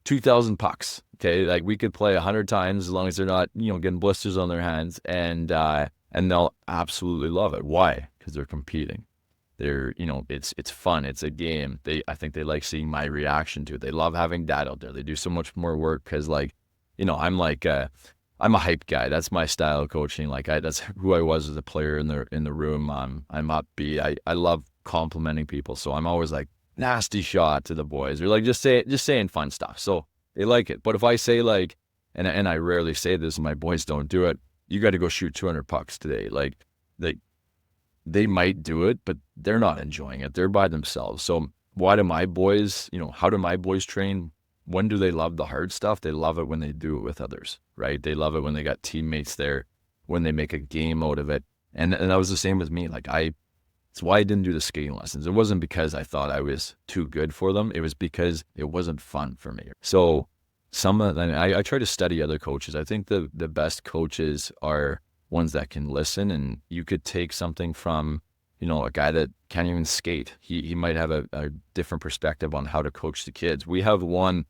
S2: 2,000 pucks. Okay, like we could play 100 times as long as they're not, getting blisters on their hands, and they'll absolutely love it. Why? Because they're competing. They're, it's fun. It's a game. I think they like seeing my reaction to it. They love having dad out there. They do so much more work because, I'm a hype guy. That's my style of coaching. That's who I was as a player in the room. I'm upbeat. I love complimenting people, so I'm always like nasty shot to the boys, or like just saying fun stuff. So they like it. But if I say and I rarely say this, and my boys don't do it, you got to go shoot 200 pucks today. They might do it, but they're not enjoying it. They're by themselves. So why do my boys, how do my boys train? When do they love the hard stuff? They love it when they do it with others, right? They love it when they got teammates there, when they make a game out of it. And that was the same with me. It's why I didn't do the skating lessons. It wasn't because I thought I was too good for them. It was because it wasn't fun for me. So I try to study other coaches. I think the best coaches are ones that can listen, and you could take something from, a guy that can't even skate. He might have a different perspective on how to coach the kids. We have one,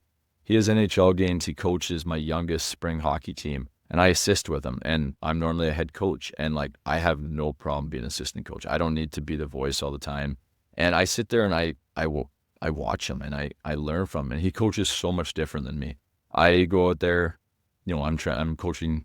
S2: he has NHL games. He coaches my youngest spring hockey team, and I assist with him. And I'm normally a head coach, and I have no problem being an assistant coach. I don't need to be the voice all the time. And I sit there and I watch him, and I learn from him. And he coaches so much different than me. I go out there, I'm coaching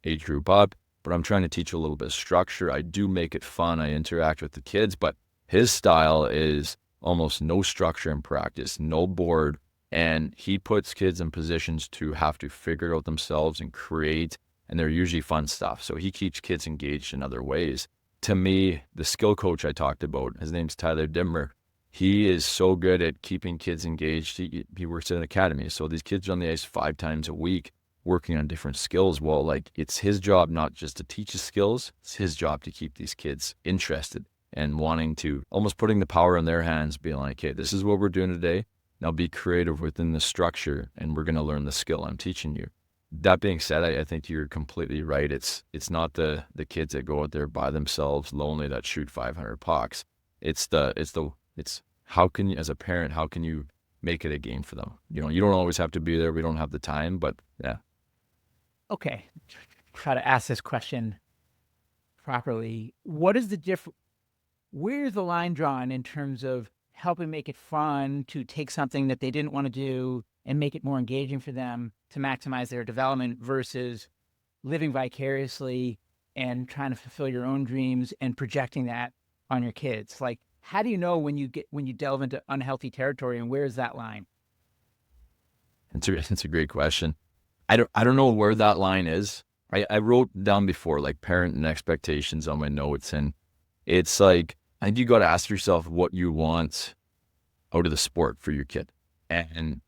S2: age group up, but I'm trying to teach a little bit of structure. I do make it fun. I interact with the kids, but his style is almost no structure in practice, no board. And he puts kids in positions to have to figure it out themselves and create, and they're usually fun stuff. So he keeps kids engaged in other ways. To me, the skill coach I talked about, his name's Tyler Dimmer. He is so good at keeping kids engaged. He works at an academy. So these kids are on the ice 5 times a week working on different skills. Well, it's his job not just to teach the skills, it's his job to keep these kids interested and wanting to, almost putting the power in their hands, being like, hey, this is what we're doing today. Now be creative within the structure, and we're going to learn the skill I'm teaching you. That being said, I think you're completely right. It's not the kids that go out there by themselves, lonely, that shoot 500 pucks. It's how can you, as a parent, how can you make it a game for them? You don't always have to be there. We don't have the time, but yeah.
S3: Okay. Try to ask this question properly. What is where's the line drawn in terms of helping make it fun to take something that they didn't want to do and make it more engaging for them to maximize their development versus living vicariously and trying to fulfill your own dreams and projecting that on your kids? How do you know when you delve into unhealthy territory, and where's that line?
S2: It's a great question. I don't know where that line is. I wrote down before parent and expectations on my notes, and it's I think you got to ask yourself what you want out of the sport for your kid, and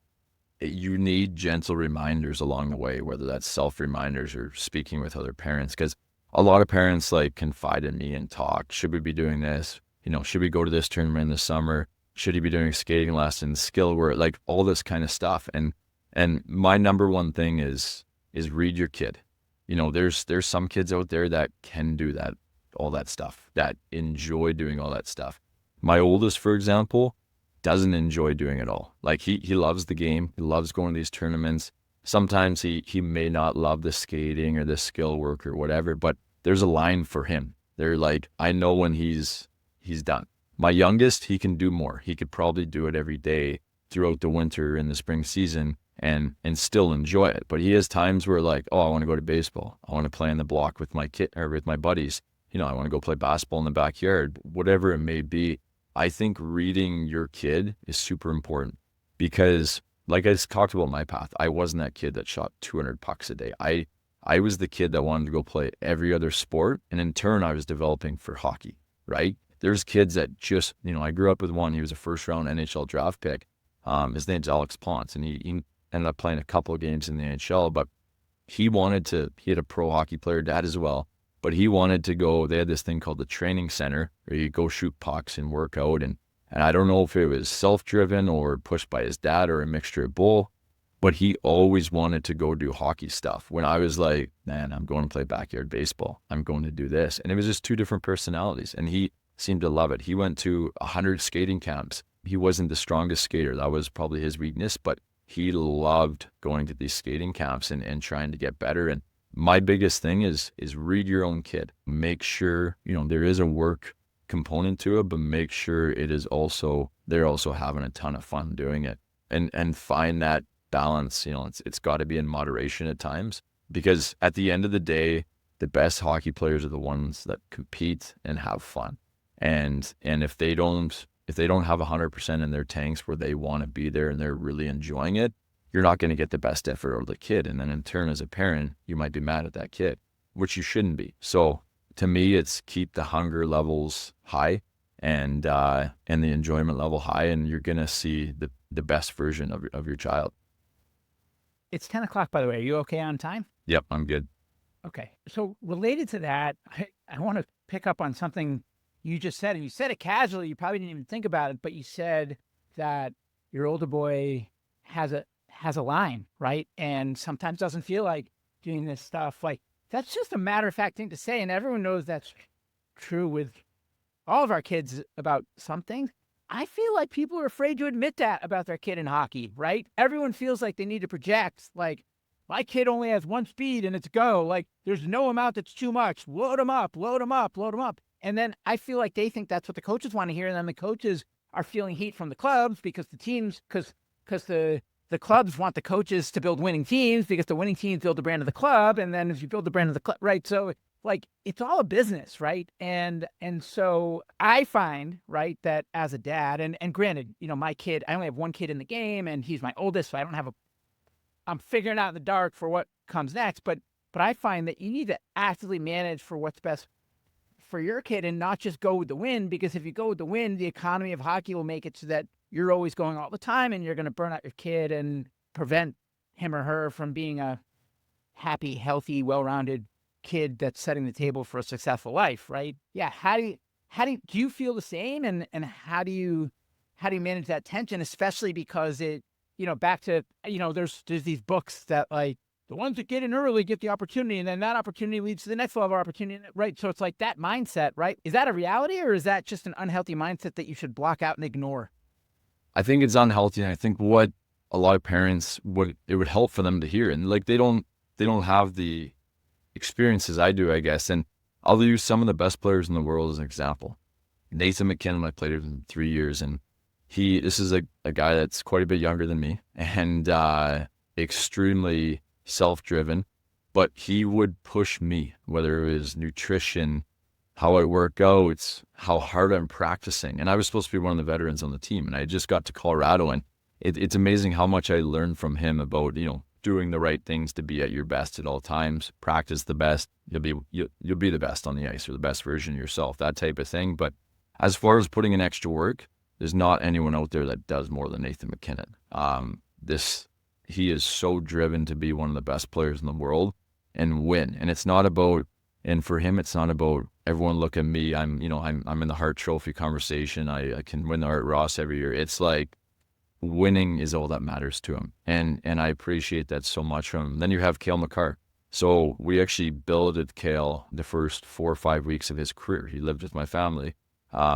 S2: you need gentle reminders along the way, whether that's self reminders or speaking with other parents, because a lot of parents confide in me and talk. Should we be doing this? Should we go to this tournament in the summer? Should he be doing skating lessons, skill work, all this kind of stuff? And my number one thing is read your kid. There's some kids out there that can do that, all that stuff, that enjoy doing all that stuff. My oldest, for example, doesn't enjoy doing it all. He loves the game. He loves going to these tournaments. Sometimes he may not love the skating or the skill work or whatever, but there's a line for him. They're I know when he's done. My youngest, he can do more. He could probably do it every day throughout the winter and the spring season, and still enjoy it. But he has times where like, oh, I want to go to baseball. I want to play on the block with my kid or with my buddies. You know, I want to go play basketball in the backyard, whatever it may be. I think reading your kid is super important because like I just talked about my path, I wasn't that kid that shot 200 pucks a day. I was the kid that wanted to go play every other sport. And in turn, I was developing for hockey, right? There's kids that just, you know, I grew up with one, he was a first round NHL draft pick. His name's Alex Ponce, and he ended up playing a couple of games in the NHL, but he had a pro hockey player dad as well, but he wanted to go, they had this thing called the training center where you go shoot pucks and work out. And I don't know if it was self-driven or pushed by his dad or a mixture of both, but he always wanted to go do hockey stuff. When I was like, man, I'm going to play backyard baseball. I'm going to do this. And it was just two different personalities. And he seemed to love it. He went to 100 skating camps. He wasn't the strongest skater. That was probably his weakness, but he loved going to these skating camps and trying to get better. And my biggest thing is read your own kid. Make sure, you know, there is a work component to it, but make sure it is also, they're also having a ton of fun doing it, and find that balance. You know, it's got to be in moderation at times, because at the end of the day, the best hockey players are the ones that compete and have fun. And if they don't have 100% in their tanks where they want to be there and they're really enjoying it, you're not going to get the best effort out of the kid. And then in turn, as a parent, you might be mad at that kid, which you shouldn't be. So to me, it's keep the hunger levels high and the enjoyment level high, and you're going to see the best version of your child.
S3: It's 10 o'clock, by the way. Are you okay on time?
S2: Yep, I'm good.
S3: Okay. So related to that, I want to pick up on something you just said, and you said it casually. You probably didn't even think about it, but you said that your older boy has a line, right? And sometimes doesn't feel like doing this stuff. Like, that's just a matter of fact thing to say. And everyone knows that's true with all of our kids about some things. I feel like people are afraid to admit that about their kid in hockey, right? Everyone feels like they need to project, like, my kid only has one speed and it's go. Like, there's no amount that's too much. Load them up, load them up, load them up. And then I feel like they think that's what the coaches want to hear. And then the coaches are feeling heat from the clubs because the teams, because the clubs want the coaches to build winning teams because the winning teams build the brand of the club. And then if you build the brand of the club, right? So like, it's all a business, right? And so I find, right, that as a dad, and granted, you know, my kid, I only have one kid in the game and he's my oldest, so I don't have I'm figuring out in the dark for what comes next. But I find that you need to actively manage for what's best for your kid and not just go with the wind, because if you go with the wind, the economy of hockey will make it so that you're always going all the time and you're going to burn out your kid and prevent him or her from being a happy, healthy, well-rounded kid that's setting the table for a successful life, right? Yeah. How do you feel the same? And how do you manage that tension, especially because it, you know, back to, you know, there's these books that like, the ones that get in early get the opportunity, and then that opportunity leads to the next level of opportunity, right? So it's like that mindset, right? Is that a reality, or is that just an unhealthy mindset that you should block out and ignore?
S2: I think it's unhealthy, and I think what a lot of parents it would help for them to hear, and like they don't have the experiences I do, I guess. And I'll use some of the best players in the world as an example. Nathan McKinnon, I played with him 3 years, and this is a guy that's quite a bit younger than me and extremely self-driven, but he would push me, whether it was nutrition, how I work out, how hard I'm practicing. And I was supposed to be one of the veterans on the team, and I just got to Colorado, and it's amazing how much I learned from him about, you know, doing the right things to be at your best at all times, practice the best, you'll be the best on the ice, or the best version of yourself, that type of thing. But as far as putting in extra work, there's not anyone out there that does more than Nathan McKinnon. He is so driven to be one of the best players in the world and win. And it's not about, and for him, it's not about everyone look at me. I'm in the Hart Trophy conversation. I can win the Art Ross every year. It's like winning is all that matters to him. And I appreciate that so much from him. Then you have Cale Makar. So we actually billeted Cale the first 4 or 5 weeks of his career. He lived with my family.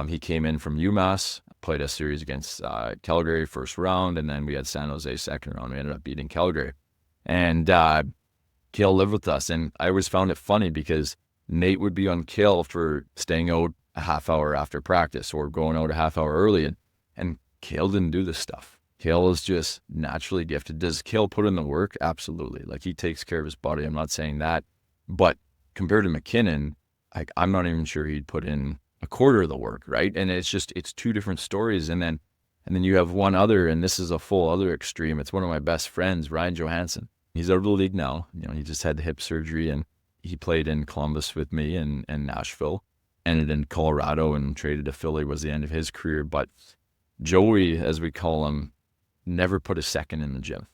S2: He came in from UMass, played a series against Calgary first round, and then we had San Jose second round. We ended up beating Calgary. And Cale lived with us, and I always found it funny because Nate would be on Cale for staying out a half hour after practice or going out a half hour early, and Cale didn't do this stuff. Cale is just naturally gifted. Does Cale put in the work? Absolutely. Like, he takes care of his body. I'm not saying that. But compared to McKinnon, I'm not even sure he'd put in a quarter of the work, right? And it's two different stories. And then you have one other, and this is a full other extreme. It's one of my best friends, Ryan Johansson. He's out of the league now. He just had the hip surgery, and he played in Columbus with me and Nashville. Ended in Colorado and traded to Philly was the end of his career. But Joey, as we call him, never put a second in the gym.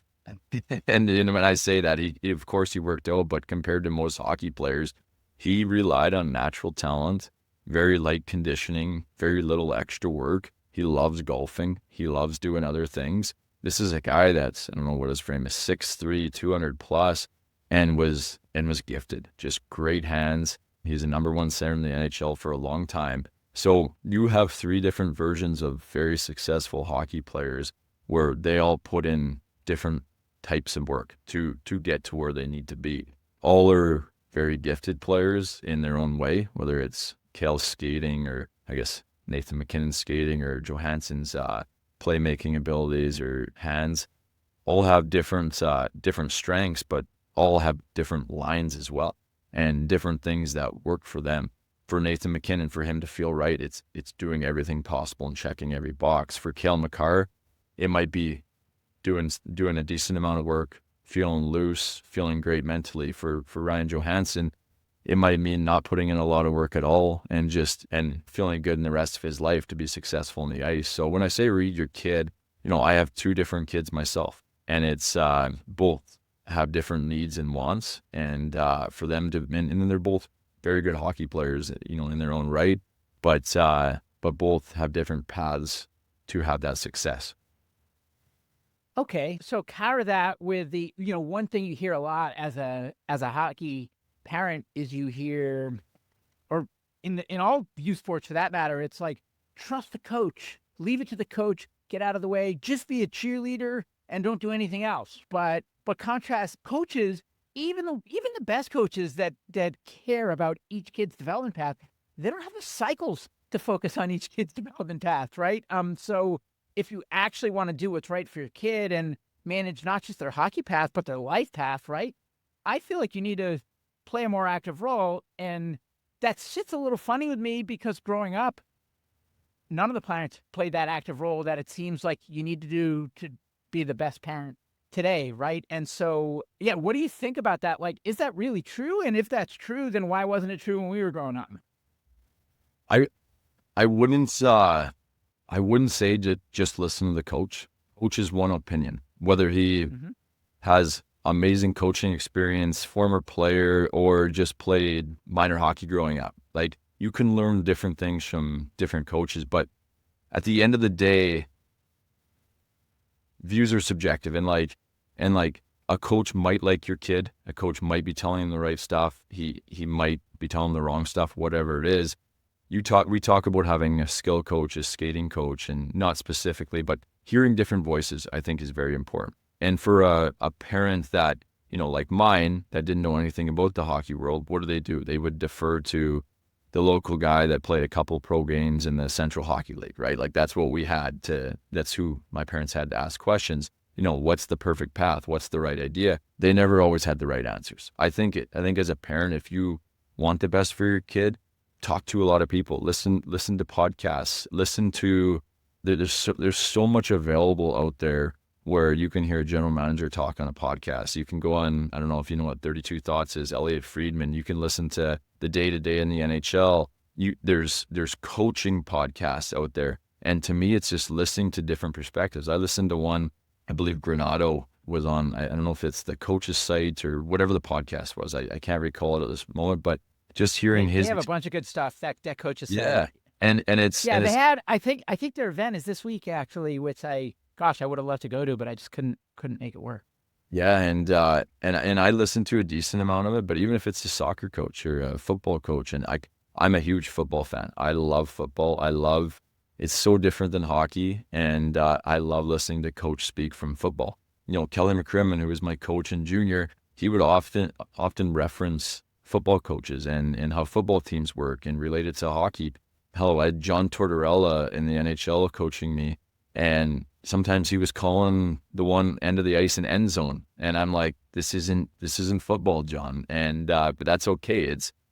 S2: And when I say that, he of course he worked out, but compared to most hockey players, he relied on natural talent, very light conditioning, very little extra work. He loves golfing. He loves doing other things. This is a guy that's, I don't know what his frame is, 6'3", 200 plus, and was gifted. Just great hands. He's a number one center in the NHL for a long time. So you have three different versions of very successful hockey players where they all put in different types of work to get to where they need to be. All are very gifted players in their own way, whether it's Cale's skating or I guess Nathan McKinnon's skating or Johansson's playmaking abilities or hands. All have different strengths, but all have different lines as well and different things that work for them. For Nathan McKinnon, for him to feel right, it's doing everything possible and checking every box. For Cale Makar, it might be doing a decent amount of work, feeling loose, feeling great mentally. For Ryan Johansson, it might mean not putting in a lot of work at all and feeling good in the rest of his life to be successful on the ice. So when I say read your kid, I have two different kids myself, and it's both have different needs and wants, and for them to, and then they're both very good hockey players, in their own right, but both have different paths to have that success.
S3: Okay, so counter that with the, one thing you hear a lot as a hockey parent is you hear, or in all youth sports for that matter, it's like, trust the coach, leave it to the coach, get out of the way, just be a cheerleader and don't do anything else. But contrast coaches, even the best coaches that care about each kid's development path, they don't have the cycles to focus on each kid's development path, right? So if you actually want to do what's right for your kid and manage not just their hockey path, but their life path, right? I feel like you need to play a more active role. And that sits a little funny with me because growing up, none of the parents played that active role that it seems like you need to do to be the best parent today, right? And so, yeah, what do you think about that? Like, is that really true? And if that's true, then why wasn't it true when we were growing up?
S2: I wouldn't say just listen to the coach. Coach is one opinion. Whether he has amazing coaching experience, former player, or just played minor hockey growing up. Like, you can learn different things from different coaches, but at the end of the day, views are subjective, and a coach might like your kid. A coach might be telling him the right stuff. He might be telling him the wrong stuff, whatever it is. We talk about having a skill coach, a skating coach, and not specifically, but hearing different voices, I think, is very important. And for a parent that, like mine, that didn't know anything about the hockey world, what do? They would defer to the local guy that played a couple pro games in the Central Hockey League, right? Like, that's what we had to, that's who my parents had to ask questions. What's the perfect path? What's the right idea? They never always had the right answers. I think as a parent, if you want the best for your kid, talk to a lot of people, listen to podcasts, there's so much available out there where you can hear a general manager talk on a podcast. You can go on, I don't know if you know what 32 Thoughts is, Elliot Friedman. You can listen to the day-to-day in the NHL. There's coaching podcasts out there. And to me, it's just listening to different perspectives. I listened to one, I believe Granato was on, I don't know if it's the coach's site or whatever the podcast was. I can't recall it at this moment, but just hearing
S3: they have a bunch of good stuff that coaches say.
S2: Yeah. And it's,
S3: yeah, they had, I think their event is this week actually, which I would have loved to go to, but I just couldn't make it work.
S2: Yeah. And I listen to a decent amount of it, but even if it's a soccer coach or a football coach, and I'm a huge football fan. I love football. It's so different than hockey. And I love listening to coach speak from football. Kelly McCrimmon, who was my coach in junior, he would often reference football coaches and how football teams work and related to hockey. Hell, I had John Tortorella in the NHL coaching me And sometimes he was calling the one end of the ice an end zone. And I'm like, this isn't football, John. And, but that's okay.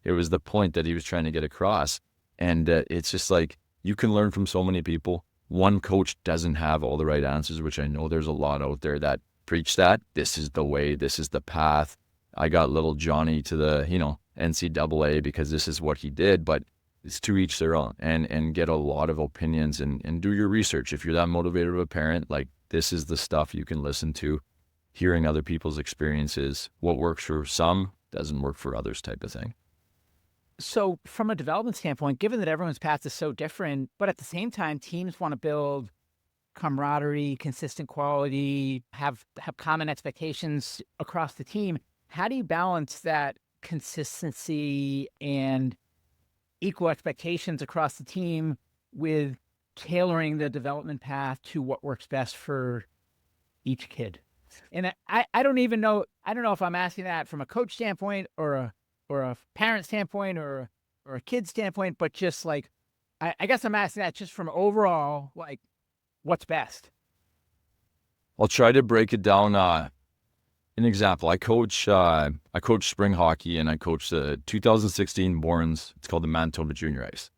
S2: It was the point that he was trying to get across. And it's just like, you can learn from so many people. One coach doesn't have all the right answers, which I know there's a lot out there that preach that. This is the way, this is the path. I got little Johnny to the, NCAA because this is what he did, but it's to each their own, and get a lot of opinions and do your research. If you're that motivated of a parent, like, this is the stuff you can listen to, hearing other people's experiences. What works for some doesn't work for others, type of thing.
S3: So from a development standpoint, given that everyone's path is so different, but at the same time, teams want to build camaraderie, consistent quality, have common expectations across the team. How do you balance that consistency and equal expectations across the team with tailoring the development path to what works best for each kid? And I don't even know, I don't know if I'm asking that from a coach standpoint or a parent standpoint or a kid standpoint, but just like, I guess I'm asking that just from overall, like, what's best?
S2: I'll try to break it down. An example, I coach spring hockey, and I coach the 2016 Borns. It's called the Manitoba Junior Ice.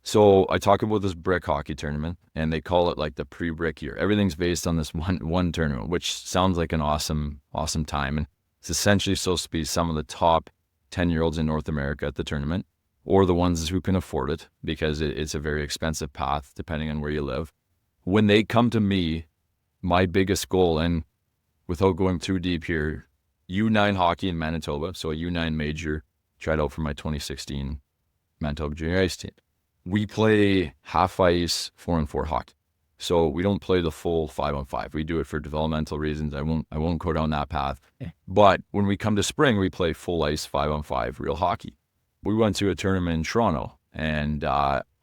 S2: So I talk about this brick hockey tournament, and they call it like the pre-brick year. Everything's based on this one tournament, which sounds like an awesome time. And it's essentially supposed to be some of the top 10-year-olds in North America at the tournament, or the ones who can afford it, because it's a very expensive path depending on where you live. When they come to me, my biggest goal, and without going too deep here, U9 hockey in Manitoba, so a U9 major, tried out for my 2016 Manitoba Junior Ice team. We play half ice 4-on-4 hockey. So we don't play the full 5-on-5. We do it for developmental reasons. I won't go down that path. Yeah. But when we come to spring, we play full ice 5-on-5 real hockey. We went to a tournament in Toronto, and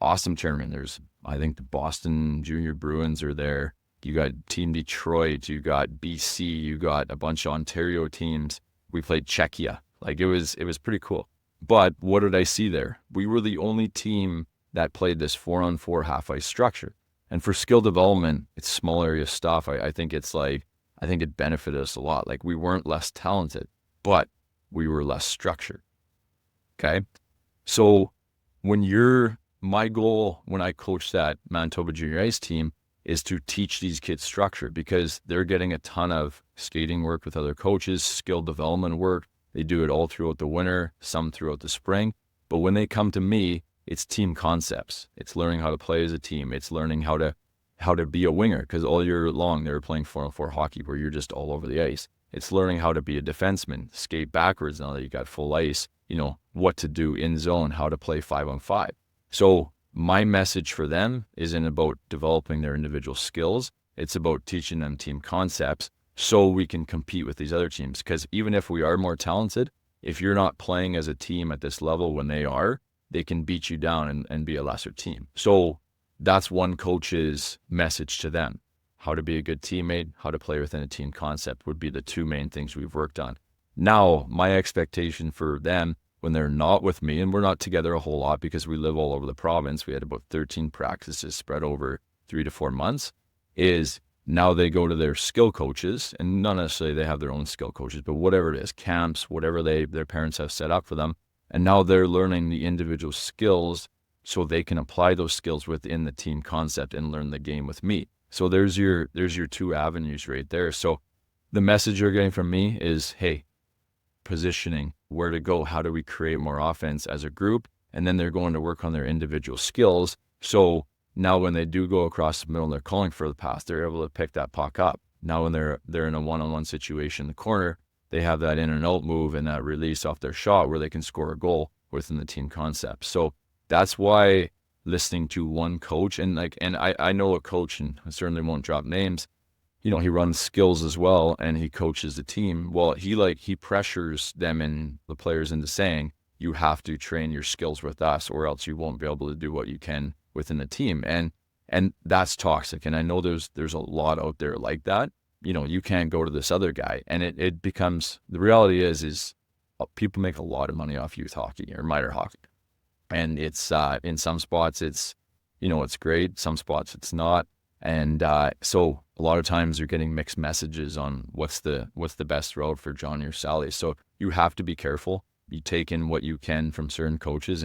S2: awesome tournament. There's, I think, the Boston Junior Bruins are there. You got Team Detroit, you got BC, you got a bunch of Ontario teams. We played Czechia. Like, it was pretty cool. But what did I see there? We were the only team that played this 4-on-4 half ice structure. And for skill development, it's small area stuff. I think it benefited us a lot. Like, we weren't less talented, but we were less structured. Okay. So my goal when I coach that Manitoba Junior Ice team is to teach these kids structure, because they're getting a ton of skating work with other coaches, skill development work. They do it all throughout the winter, some throughout the spring. But when they come to me, it's team concepts. It's learning how to play as a team. It's learning how to be a winger, because all year long they were playing 4-on-4 hockey where you're just all over the ice. It's learning how to be a defenseman, skate backwards now that you got full ice, what to do in zone, how to play 5-on-5. So my message for them isn't about developing their individual skills. It's about teaching them team concepts so we can compete with these other teams. Because even if we are more talented, if you're not playing as a team at this level when they are, they can beat you down and be a lesser team. So that's one coach's message to them. How to be a good teammate, how to play within a team concept would be the two main things we've worked on. Now, my expectation for them when they're not with me, and we're not together a whole lot because we live all over the province, we had about 13 practices spread over 3 to 4 months, is now they go to their skill coaches, and not necessarily they have their own skill coaches, but whatever it is, camps, whatever their parents have set up for them. And now they're learning the individual skills so they can apply those skills within the team concept and learn the game with me. So there's your two avenues right there. So the message you're getting from me is, hey, positioning, where to go, how do we create more offense as a group? And then they're going to work on their individual skills. So now when they do go across the middle and they're calling for the pass, they're able to pick that puck up. Now when they're in a one-on-one situation in the corner, they have that in and out move and that release off their shot where they can score a goal within the team concept. So that's why listening to one coach, and I know a coach, and I certainly won't drop names, he runs skills as well and he coaches the team. Well, he pressures them and the players into saying, you have to train your skills with us or else you won't be able to do what you can within the team. And that's toxic. And I know there's a lot out there like that. You can't go to this other guy. And it becomes, the reality is people make a lot of money off youth hockey or minor hockey. And it's, in some spots it's great. Some spots it's not. And so a lot of times you're getting mixed messages on what's the best route for Johnny or Sally. So you have to be careful. You take in what you can from certain coaches,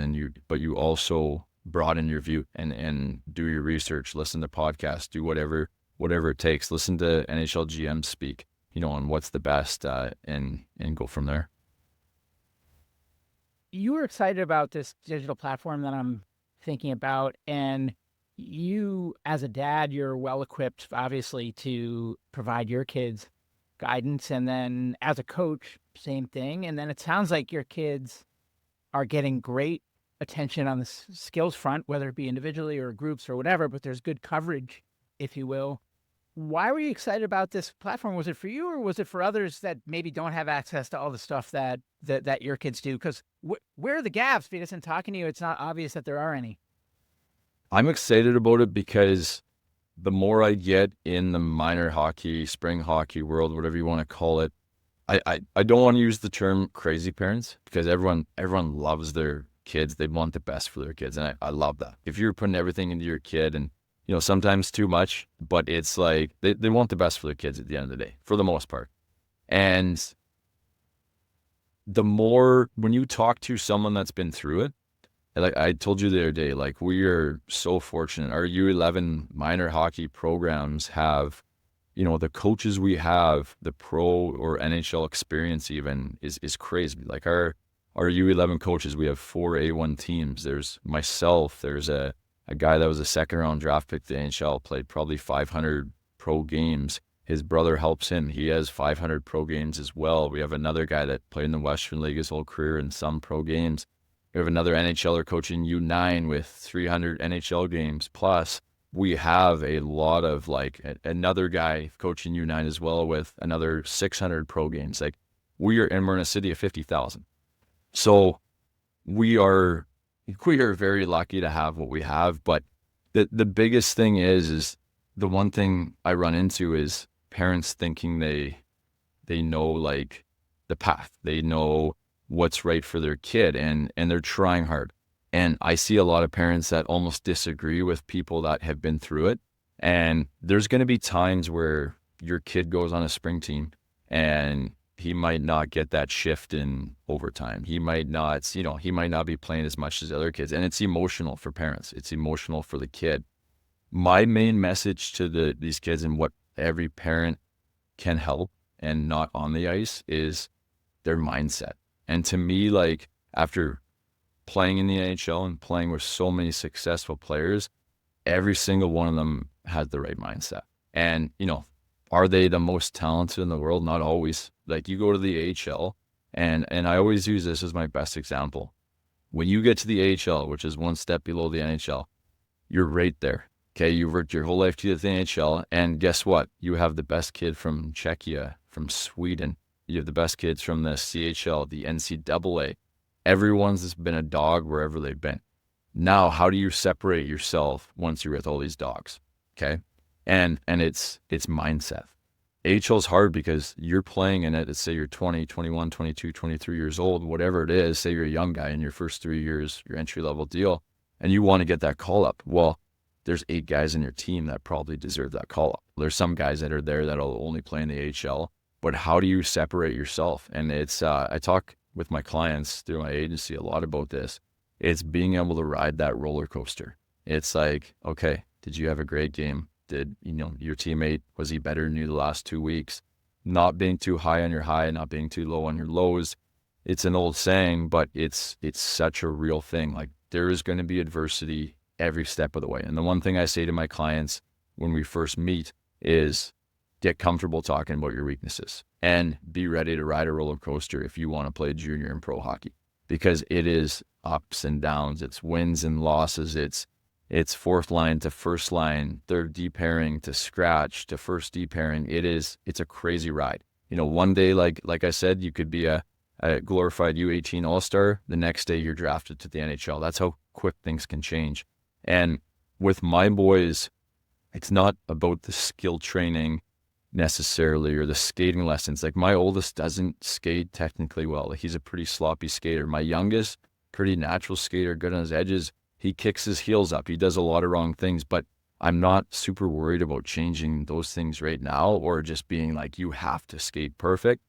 S2: but you also broaden your view and do your research, listen to podcasts, do whatever it takes. Listen to NHL GMs speak, on what's the best, and go from there.
S3: You were excited about this digital platform that I'm thinking about, and you, as a dad, you're well equipped, obviously, to provide your kids guidance. And then as a coach, same thing. And then it sounds like your kids are getting great attention on the skills front, whether it be individually or groups or whatever, but there's good coverage, if you will. Why were you excited about this platform? Was it for you, or was it for others that maybe don't have access to all the stuff that your kids do? Because where are the gaps? Because in talking to you, it's not obvious that there are any.
S2: I'm excited about it because the more I get in the minor hockey, spring hockey world, whatever you want to call it, I don't want to use the term crazy parents, because everyone loves their kids. They want the best for their kids. And I love that. If you're putting everything into your kid, and sometimes too much, but it's like they want the best for their kids at the end of the day, for the most part. And the more, when you talk to someone that's been through it, like I told you the other day, like, we are so fortunate. Our U11 minor hockey programs have, the coaches we have, the pro or NHL experience even is crazy. Like our U11 coaches, we have 4 A1 teams. There's myself, there's a guy that was a second-round draft pick to the NHL, played probably 500 pro games. His brother helps him. He has 500 pro games as well. We have another guy that played in the Western League his whole career in some pro games. We have another NHLer coaching U9 with 300 NHL games. Plus, we have a lot of, like, another guy coaching U9 as well with another 600 pro games. Like, we're in a city of 50,000. So we are very lucky to have what we have. But the biggest thing is the one thing I run into is parents thinking they know, like, the path. They know what's right for their kid, and they're trying hard. And I see a lot of parents that almost disagree with people that have been through it. And there's going to be times where your kid goes on a spring team and he might not get that shift in overtime. He might not be playing as much as other kids. And it's emotional for parents. It's emotional for the kid. My main message to these kids, and what every parent can help and not on the ice, is their mindset. And to me, like, after playing in the NHL and playing with so many successful players, every single one of them has the right mindset. And, are they the most talented in the world? Not always. Like, you go to the AHL, and I always use this as my best example. When you get to the AHL, which is one step below the NHL, you're right there. Okay, you've worked your whole life to get to the NHL, and guess what? You have the best kid from Czechia, from Sweden. You have the best kids from the CHL, the NCAA. Everyone's been a dog wherever they've been. Now, how do you separate yourself once you're with all these dogs? Okay, and it's mindset. AHL is hard because you're playing in it. Let's say you're 20, 21, 22, 23 years old, whatever it is. Say you're a young guy in your first 3 years, your entry-level deal, and you want to get that call-up. Well, there's 8 guys in your team that probably deserve that call-up. There's some guys that are there that'll only play in the AHL, but how do you separate yourself? And it's, I talk with my clients through my agency a lot about this. It's being able to ride that roller coaster. It's like, okay, did you have a great game? Did, your teammate, was he better than you the last 2 weeks? Not being too high on your high, not being too low on your lows. It's an old saying, but it's such a real thing. Like, there is going to be adversity every step of the way. And the one thing I say to my clients when we first meet is, get comfortable talking about your weaknesses and be ready to ride a roller coaster if you want to play junior and pro hockey, because it is ups and downs. It's wins and losses. It's fourth line to first line, third D pairing to scratch to first D pairing. It's a crazy ride. One day, like I said, you could be a glorified U18 All-Star. The next day you're drafted to the NHL. That's how quick things can change. And with my boys, it's not about the skill training necessarily or the skating lessons. Like, my oldest doesn't skate technically well. Like, he's a pretty sloppy skater. My youngest, pretty natural skater, good on his edges. He kicks his heels up. He does a lot of wrong things, but I'm not super worried about changing those things right now or just being like, you have to skate perfect.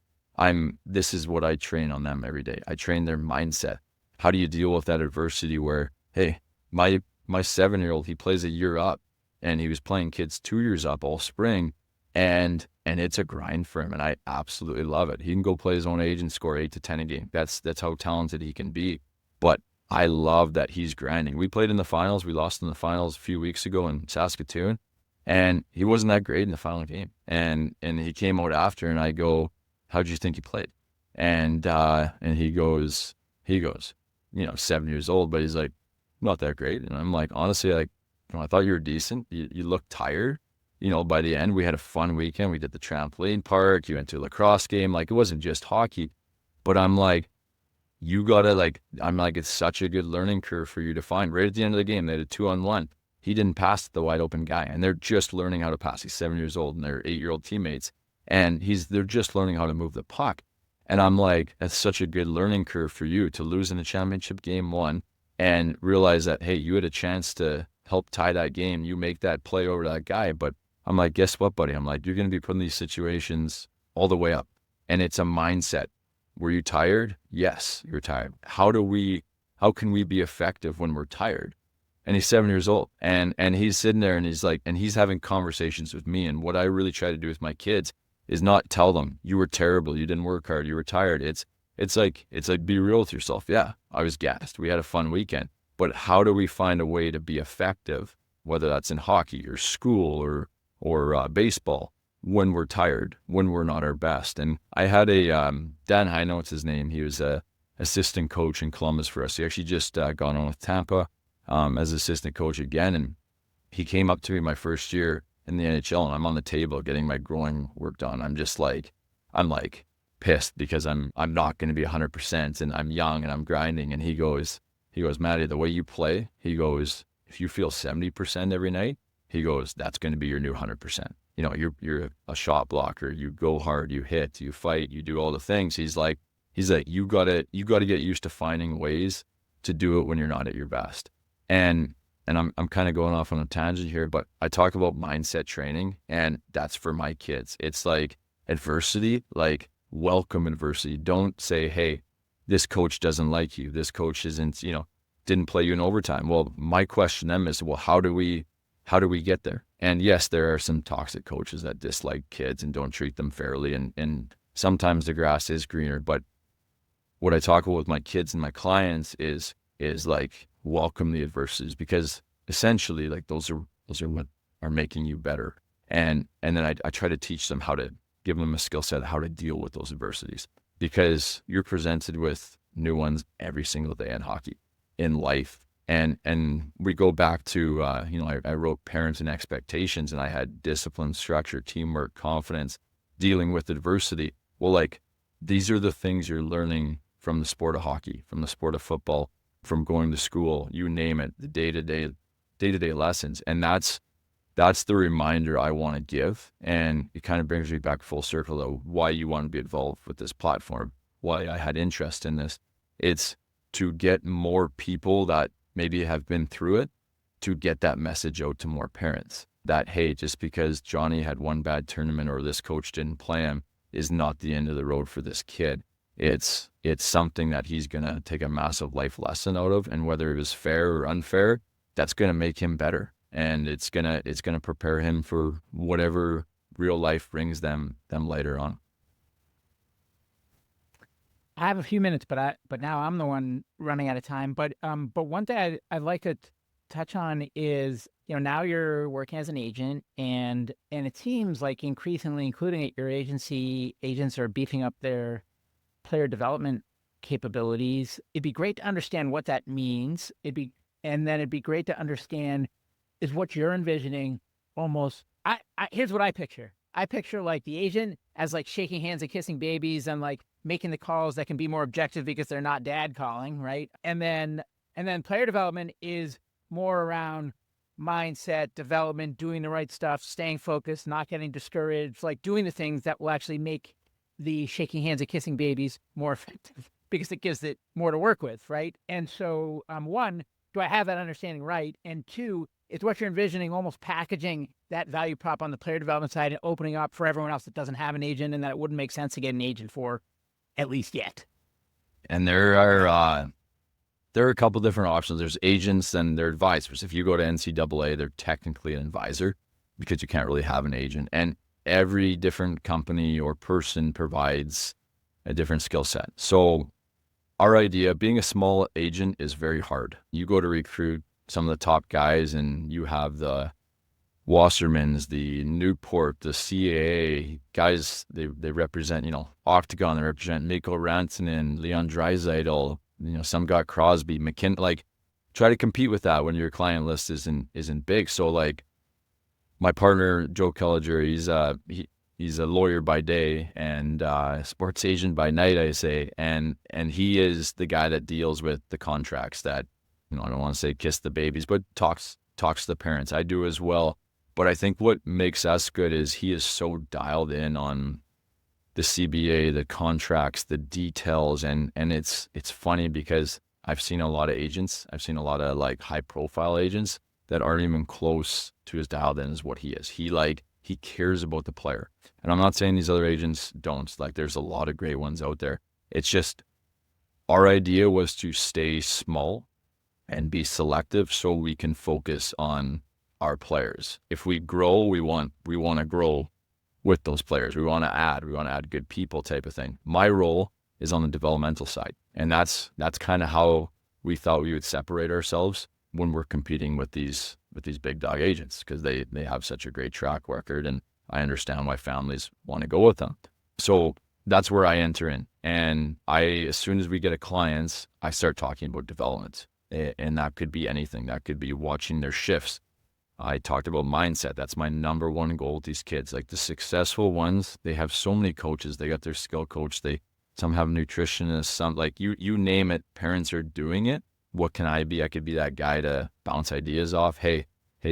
S2: This is what I train on them every day. I train their mindset. How do you deal with that adversity where, hey, my 7-year-old, he plays a year up and he was playing kids 2 years up all spring and it's a grind for him. And I absolutely love it. He can go play his own age and score 8 to 10 a game. That's how talented he can be. But I love that he's grinding. We played in the finals. We lost in the finals a few weeks ago in Saskatoon, and he wasn't that great in the final game. And he came out after, and I go, "How'd you think you played?" And he goes, 7 years old, but he's like, "Not that great." And I'm like, honestly, like, I thought you were decent. You looked tired. By the end, we had a fun weekend. We did the trampoline park. You went to a lacrosse game. Like, it wasn't just hockey, but I'm like, you gotta it's such a good learning curve for you to find. Right at the end of the game, they had a 2-on-1. He didn't pass the wide open guy, and they're just learning how to pass. He's 7 years old, and they're 8-year-old teammates, and they're just learning how to move the puck. And I'm like, that's such a good learning curve for you to lose in a championship game 1 and realize that, hey, you had a chance to help tie that game. You make that play over that guy. But I'm like, guess what, buddy? I'm like, you're going to be put in these situations all the way up, and it's a mindset. Were you tired? Yes, you're tired. How can we be effective when we're tired? And he's 7 years old, and he's sitting there and he's having conversations with me. And what I really try to do with my kids is not tell them you were terrible, you didn't work hard, you were tired. It's like be real with yourself. Yeah, I was gassed. We had a fun weekend, but how do we find a way to be effective, whether that's in hockey or school or baseball, when we're tired, when we're not our best? And I had Dan Hino's his name. He was a assistant coach in Columbus for us. He actually just got on with Tampa as assistant coach again. And he came up to me my first year in the NHL, and I'm on the table getting my groin work done. I'm pissed because I'm not going to be 100%, and I'm young and I'm grinding. And he goes, Matty, the way you play, he goes, if you feel 70% every night, he goes, that's going to be your new 100%. You're a shot blocker. You go hard, you hit, you fight, you do all the things. He's like, you gotta get used to finding ways to do it when you're not at your best. And I'm kind of going off on a tangent here, but I talk about mindset training, and that's for my kids. It's like adversity, like welcome adversity. Don't say, hey, this coach doesn't like you. This coach didn't play you in overtime. Well, my question to them is, well, how do we get there? And yes, there are some toxic coaches that dislike kids and don't treat them fairly. And sometimes the grass is greener. But what I talk about with my kids and my clients is like, welcome the adversities, because essentially, like, those are what are making you better. And then I try to teach them how to give them a skill set, how to deal with those adversities, because you're presented with new ones every single day in hockey, in life. And we go back to, I wrote Parents and Expectations, and I had discipline, structure, teamwork, confidence, dealing with adversity. Well, like, these are the things you're learning from the sport of hockey, from the sport of football, from going to school, you name it, the day-to-day lessons. And that's the reminder I want to give. And it kind of brings me back full circle to why you want to be involved with this platform, why I had interest in this. It's to get more people that maybe have been through it, to get that message out to more parents that, hey, just because Johnny had one bad tournament or this coach didn't play him is not the end of the road for this kid. It's something that he's going to take a massive life lesson out of, and whether it was fair or unfair, that's going to make him better, and it's going to prepare him for whatever real life brings them later on.
S3: I have a few minutes, but now I'm the one running out of time. But one thing I'd like to touch on is, now you're working as an agent, and it seems like increasingly, including at your agency, agents are beefing up their player development capabilities. It'd be great to understand what that means. And then it'd be great to understand is what you're envisioning. Almost, here's what I picture. I picture like the agent as like shaking hands and kissing babies and like making the calls that can be more objective because they're not dad calling, right? And then player development is more around mindset development, doing the right stuff, staying focused, not getting discouraged, like doing the things that will actually make the shaking hands and kissing babies more effective because it gives it more to work with, right? And so, one, do I have that understanding right? And two, is what you're envisioning almost packaging that value prop on the player development side and opening up for everyone else that doesn't have an agent, and that it wouldn't make sense to get an agent for, at least yet.
S2: And there are a couple different options. There's agents and they're advisors. If you go to NCAA, they're technically an advisor because you can't really have an agent. And every different company or person provides a different skill set. So our idea, being a small agent, is very hard. You go to recruit some of the top guys and you have the Wassermans, the Newport, the CAA guys, they represent, Octagon, they represent Mikko Rantanen, Leon Draisaitl, some got Crosby, McKinnon. Like, try to compete with that when your client list isn't big. So like my partner, Joe Kelliger, he's a lawyer by day and sports agent by night, I say. And he is the guy that deals with the contracts that, I don't want to say kiss the babies, but talks to the parents. I do as well. But I think what makes us good is he is so dialed in on the CBA, the contracts, the details. And it's funny because I've seen a lot of agents. I've seen a lot of like high profile agents that aren't even close to as dialed in as what he is. He cares about the player. And I'm not saying these other agents don't. Like, there's a lot of great ones out there. It's just our idea was to stay small and be selective so we can focus on our players. If we grow, we want to grow with those players. We want to add good people type of thing. My role is on the developmental side. And that's kind of how we thought we would separate ourselves when we're competing with these big dog agents, because they have such a great track record, and I understand why families want to go with them. So that's where I enter in. And as soon as we get a client, I start talking about development. And that could be anything. That could be watching their shifts. I talked about mindset. That's my number one goal with these kids. Like the successful ones, they have so many coaches. They got their skill coach. Some have nutritionists, some like you name it, parents are doing it. What can I be? I could be that guy to bounce ideas off. Hey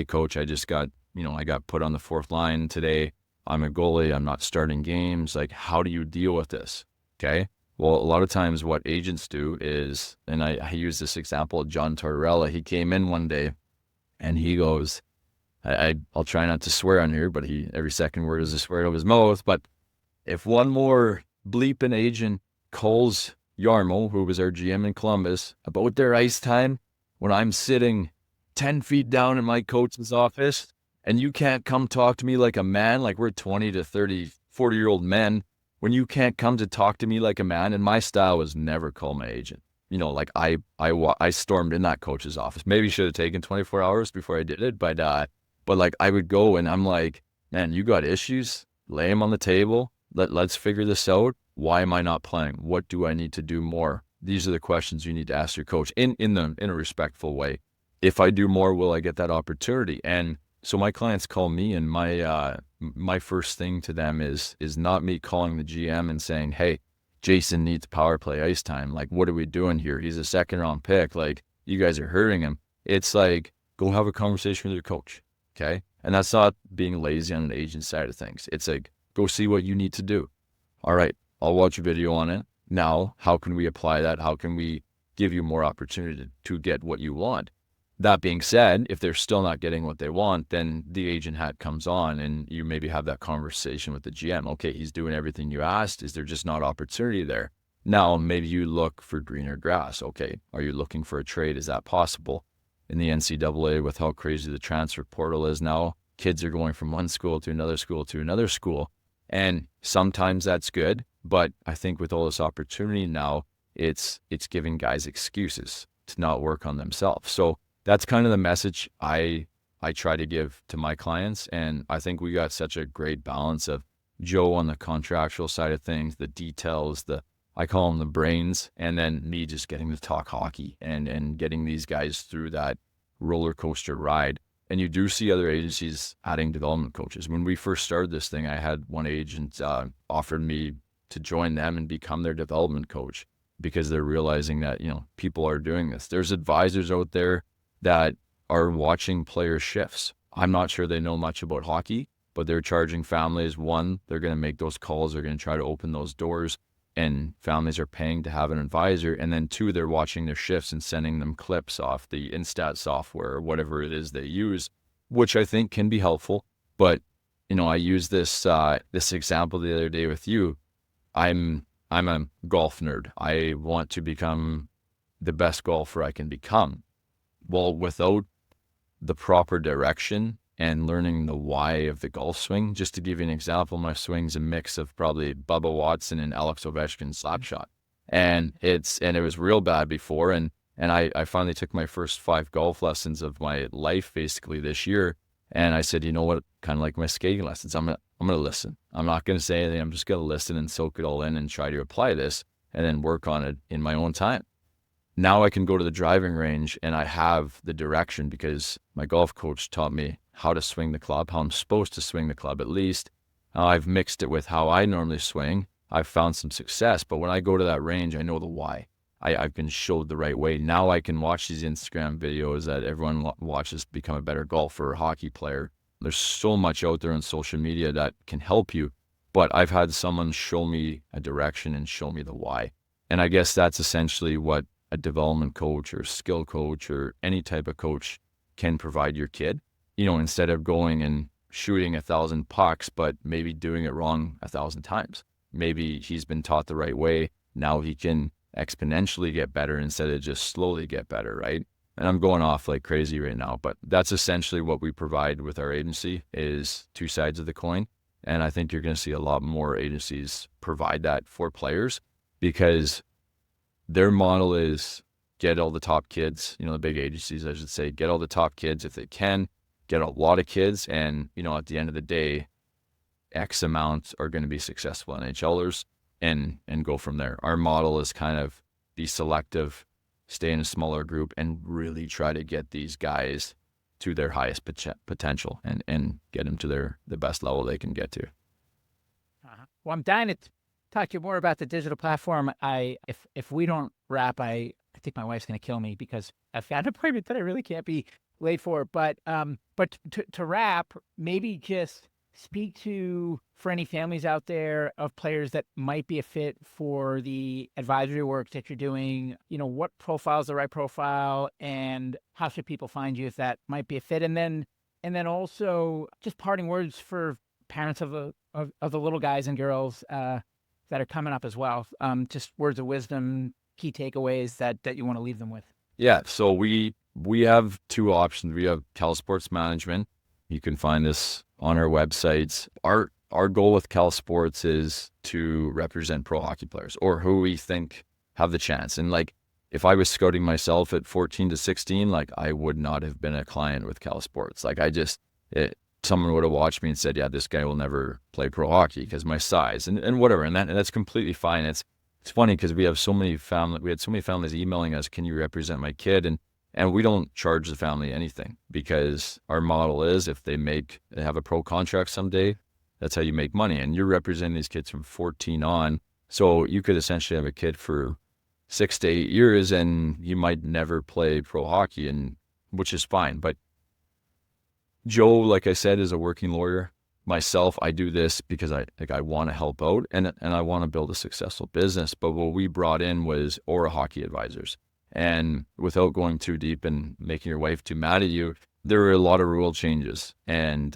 S2: coach, I just got, I got put on the fourth line today. I'm a goalie. I'm not starting games. Like, how do you deal with this? Okay. Well, a lot of times what agents do is, and I use this example of John Tortorella. He came in one day and he goes, I'll try not to swear on here, but every second word is a swear out of his mouth. But if one more bleeping agent calls Yarmo, who was our GM in Columbus, about their ice time, when I'm sitting 10 feet down in my coach's office, and you can't come talk to me like a man, like we're 20 to 30, 40-year-old men, when you can't come to talk to me like a man, and my style was never call my agent. Like I stormed in that coach's office. Maybe should have taken 24 hours before I did it, but like I would go and I'm like, man, you got issues? Lay them on the table. Let's figure this out. Why am I not playing? What do I need to do more? These are the questions you need to ask your coach in a respectful way. If I do more, will I get that opportunity? And so my clients call me, and my first thing to them is not me calling the GM and saying, hey, Jason needs power play ice time. Like, what are we doing here? He's a second round pick. Like, you guys are hurting him. It's like, go have a conversation with your coach. Okay. And that's not being lazy on the agent side of things. It's like, go see what you need to do. All right, I'll watch a video on it. Now, how can we apply that? How can we give you more opportunity to get what you want? That being said, if they're still not getting what they want, then the agent hat comes on and you maybe have that conversation with the GM. Okay, he's doing everything you asked. Is there just not opportunity there? Now, maybe you look for greener grass. Okay, are you looking for a trade? Is that possible? In the NCAA, with how crazy the transfer portal is now, kids are going from one school to another school to another school. And sometimes that's good, but I think with all this opportunity now, it's giving guys excuses to not work on themselves. So that's kind of the message I try to give to my clients. And I think we got such a great balance of Joe on the contractual side of things, the details, I call them the brains, and then me just getting to talk hockey and getting these guys through that roller coaster ride. And you do see other agencies adding development coaches. When we first started this thing, I had one agent offered me to join them and become their development coach because they're realizing that, people are doing this. There's advisors out there that are watching player shifts. I'm not sure they know much about hockey, but they're charging families. One, they're going to make those calls. They're going to try to open those doors. and families are paying to have an advisor. And then 2, they're watching their shifts and sending them clips off the Instat software or whatever it is they use, which I think can be helpful. But, I used this example the other day with you. I'm a golf nerd. I want to become the best golfer I can become. Well, without the proper direction and learning the why of the golf swing, just to give you an example, my swing's a mix of probably Bubba Watson and Alex Ovechkin's slap shot. And it was real bad before. And I finally took my first 5 golf lessons of my life basically this year. And I said, you know what, kind of like my skating lessons, I'm going to listen. I'm not going to say anything. I'm just going to listen and soak it all in and try to apply this and then work on it in my own time. Now I can go to the driving range and I have the direction because my golf coach taught me how to swing the club, how I'm supposed to swing the club at least. I've mixed it with how I normally swing. I've found some success, but when I go to that range, I know the why. I've been showed the right way. Now I can watch these Instagram videos that everyone watches to become a better golfer or hockey player. There's so much out there on social media that can help you, but I've had someone show me a direction and show me the why. And I guess that's essentially what a development coach or skill coach or any type of coach can provide your kid. Instead of going and shooting 1,000 pucks, but maybe doing it wrong 1,000 times. Maybe he's been taught the right way. Now he can exponentially get better instead of just slowly get better, right? And I'm going off like crazy right now, but that's essentially what we provide with our agency is 2 sides of the coin. And I think you're going to see a lot more agencies provide that for players because their model is get all the top kids, the big agencies, I should say, get all the top kids if they can, get a lot of kids. And, at the end of the day, X amount are going to be successful NHLers and go from there. Our model is kind of be selective, stay in a smaller group and really try to get these guys to their highest potential and get them to the best level they can get to.
S3: Well, I'm dying to talk to you more about the digital platform. If we don't wrap, I think my wife's going to kill me because I've got an appointment that I really can't be late for. But to wrap, maybe just speak to, for any families out there of players that might be a fit for the advisory work that you're doing, what profile is the right profile and how should people find you if that might be a fit? And then also just parting words for parents of the little guys and girls that are coming up as well. Just words of wisdom, key takeaways that you want to leave them with.
S2: Yeah. So we have 2 options. We have Cal Sports Management. You can find this on our websites. Our goal with Cal Sports is to represent pro hockey players or who we think have the chance. And like, if I was scouting myself at 14 to 16, like I would not have been a client with Cal Sports. Like someone would have watched me and said, yeah, this guy will never play pro hockey because my size and whatever. And that's completely fine. It's funny because we had so many families emailing us, can you represent my kid? And we don't charge the family anything because our model is if they have a pro contract someday, that's how you make money. And you're representing these kids from 14 on. So you could essentially have a kid for 6 to 8 years and you might never play pro hockey, and which is fine. But Joe, like I said, is a working lawyer. Myself, I do this because I want to help out and I want to build a successful business. But what we brought in was Aura Hockey Advisors. And without going too deep and making your wife too mad at you, there were a lot of rule changes and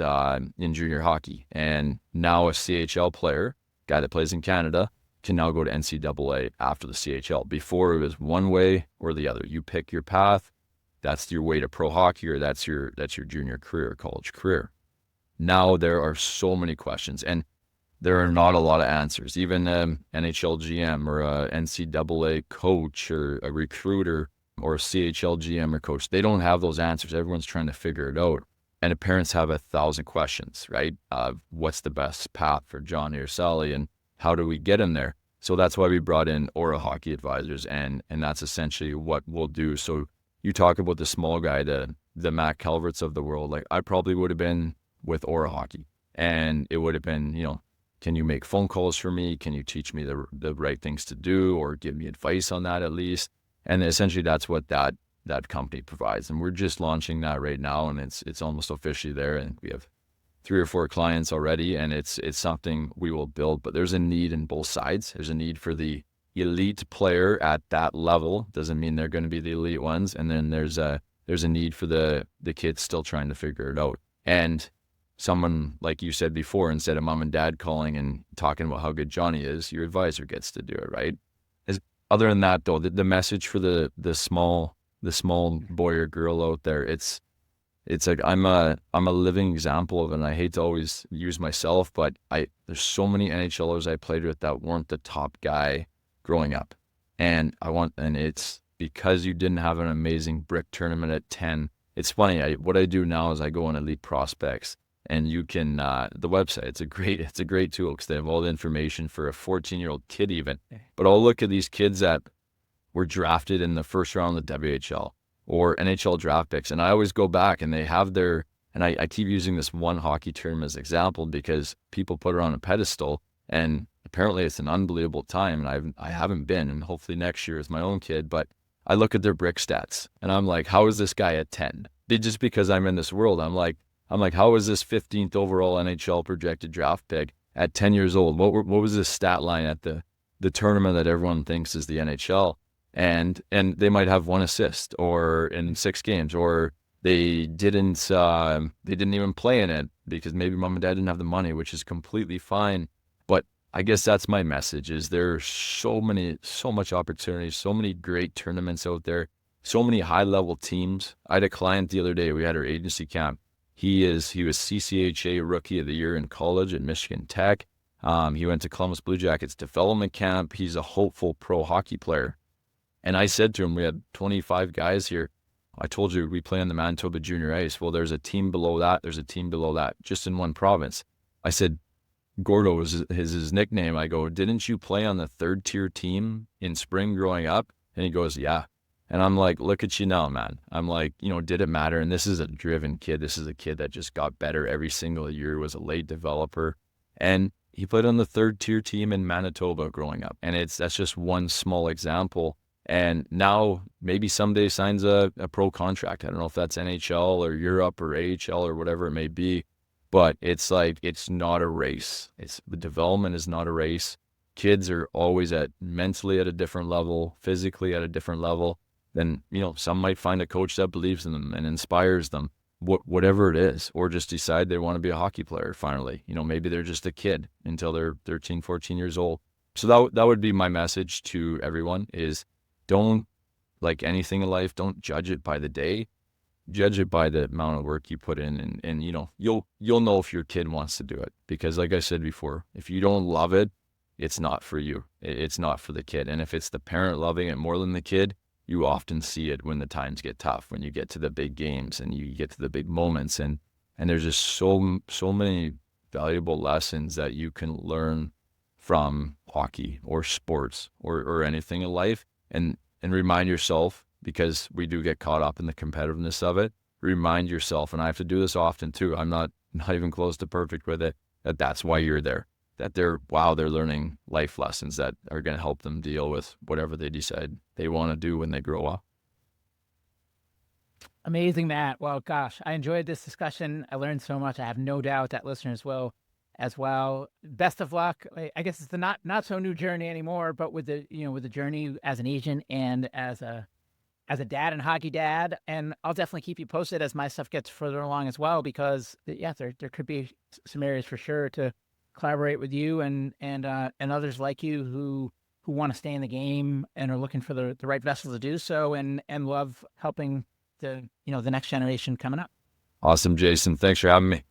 S2: in junior hockey. And now a CHL player, guy that plays in Canada, can now go to NCAA after the CHL. Before it was one way or the other. You pick your path. That's your way to pro hockey, or that's your junior career, college career. Now there are so many questions, and there are not a lot of answers. Even an NHL GM or a NCAA coach or a recruiter or a CHL GM or coach, they don't have those answers. Everyone's trying to figure it out. And the parents have 1,000 questions, right? What's the best path for Johnny or Sally, and how do we get him there? So that's why we brought in Aura Hockey Advisors, and that's essentially what we'll do. So you talk about the small guy, the Matt Calverts of the world. Like I probably would have been with Aura Hockey, and it would have been, can you make phone calls for me? Can you teach me the right things to do, or give me advice on that at least? And essentially that's what that company provides. And we're just launching that right now, and it's almost officially there. And we have 3 or 4 clients already, and it's something we will build. But there's a need in both sides. There's a need for the elite player at that level. Doesn't mean they're going to be the elite ones. And then there's a need for the kids still trying to figure it out. And someone, like you said before, instead of mom and dad calling and talking about how good Johnny is, your advisor gets to do it, right? Other than that, though, the message for the small boy or girl out there, it's like I'm a living example of it. And I hate to always use myself, but there's so many NHLers I played with that weren't the top guy growing up, and it's because you didn't have an amazing brick tournament at 10. It's funny. What I do now is I go on Elite Prospects, and you can the website. It's a great tool because they have all the information for a 14-year-old kid even. But I'll look at these kids that were drafted in the first round of the WHL or NHL draft picks, and I always go back and they have their. And I keep using this one hockey term as example because people put it on a pedestal, and apparently it's an unbelievable time. And I haven't been, and hopefully next year is my own kid. But I look at their brick stats, and I'm like, how is this guy at 10? Just because I'm in this world, I'm like, how is this 15th overall NHL projected draft pick at 10 years old? What was his stat line at the tournament that everyone thinks is the NHL? And they might have 1 assist or in 6 games, or they didn't even play in it because maybe mom and dad didn't have the money, which is completely fine. But I guess that's my message: is there's so much opportunity, so many great tournaments out there, so many high level teams. I had a client the other day. We had our agency camp. He was CCHA Rookie of the Year in college at Michigan Tech. He went to Columbus Blue Jackets development camp. He's a hopeful pro hockey player. And I said to him, we had 25 guys here. I told you we play on the Manitoba Junior Ice. Well, there's a team below that. There's a team below that, just in one province. I said, Gordo was his nickname. I go, didn't you play on the 3rd tier team in spring growing up? And he goes, yeah. And I'm like, look at you now, man. I'm like, did it matter? And this is a driven kid. This is a kid that just got better every single year, was a late developer. And he played on the 3rd tier team in Manitoba growing up. And that's just one small example. And now maybe someday signs a pro contract. I don't know if that's NHL or Europe or AHL or whatever it may be, but it's like, it's not a race. The development is not a race. Kids are always mentally at a different level, physically at a different level. Then, some might find a coach that believes in them and inspires them, whatever it is, or just decide they want to be a hockey player finally. Maybe they're just a kid until they're 13, 14 years old. So that would be my message to everyone is, don't, like anything in life, don't judge it by the day. Judge it by the amount of work you put in, and you'll know if your kid wants to do it. Because like I said before, if you don't love it, it's not for you. It's not for the kid. And if it's the parent loving it more than the kid, you often see it when the times get tough, when you get to the big games and you get to the big moments. And there's just so many valuable lessons that you can learn from hockey or sports or anything in life. And remind yourself, because we do get caught up in the competitiveness of it, remind yourself, and I have to do this often too, I'm not even close to perfect with it, that's why you're there. That they're learning life lessons that are going to help them deal with whatever they decide they want to do when they grow up.
S3: Amazing, Matt. Well, gosh, I enjoyed this discussion. I learned so much. I have no doubt that listeners will as well. Best of luck. I guess it's the not so new journey anymore, but with the journey as an agent and as a dad and hockey dad. And I'll definitely keep you posted as my stuff gets further along as well, because there could be some areas for sure to collaborate with you and others like you who want to stay in the game and are looking for the right vessel to do so, and love helping the next generation coming up.
S2: Awesome, Jason. Thanks for having me.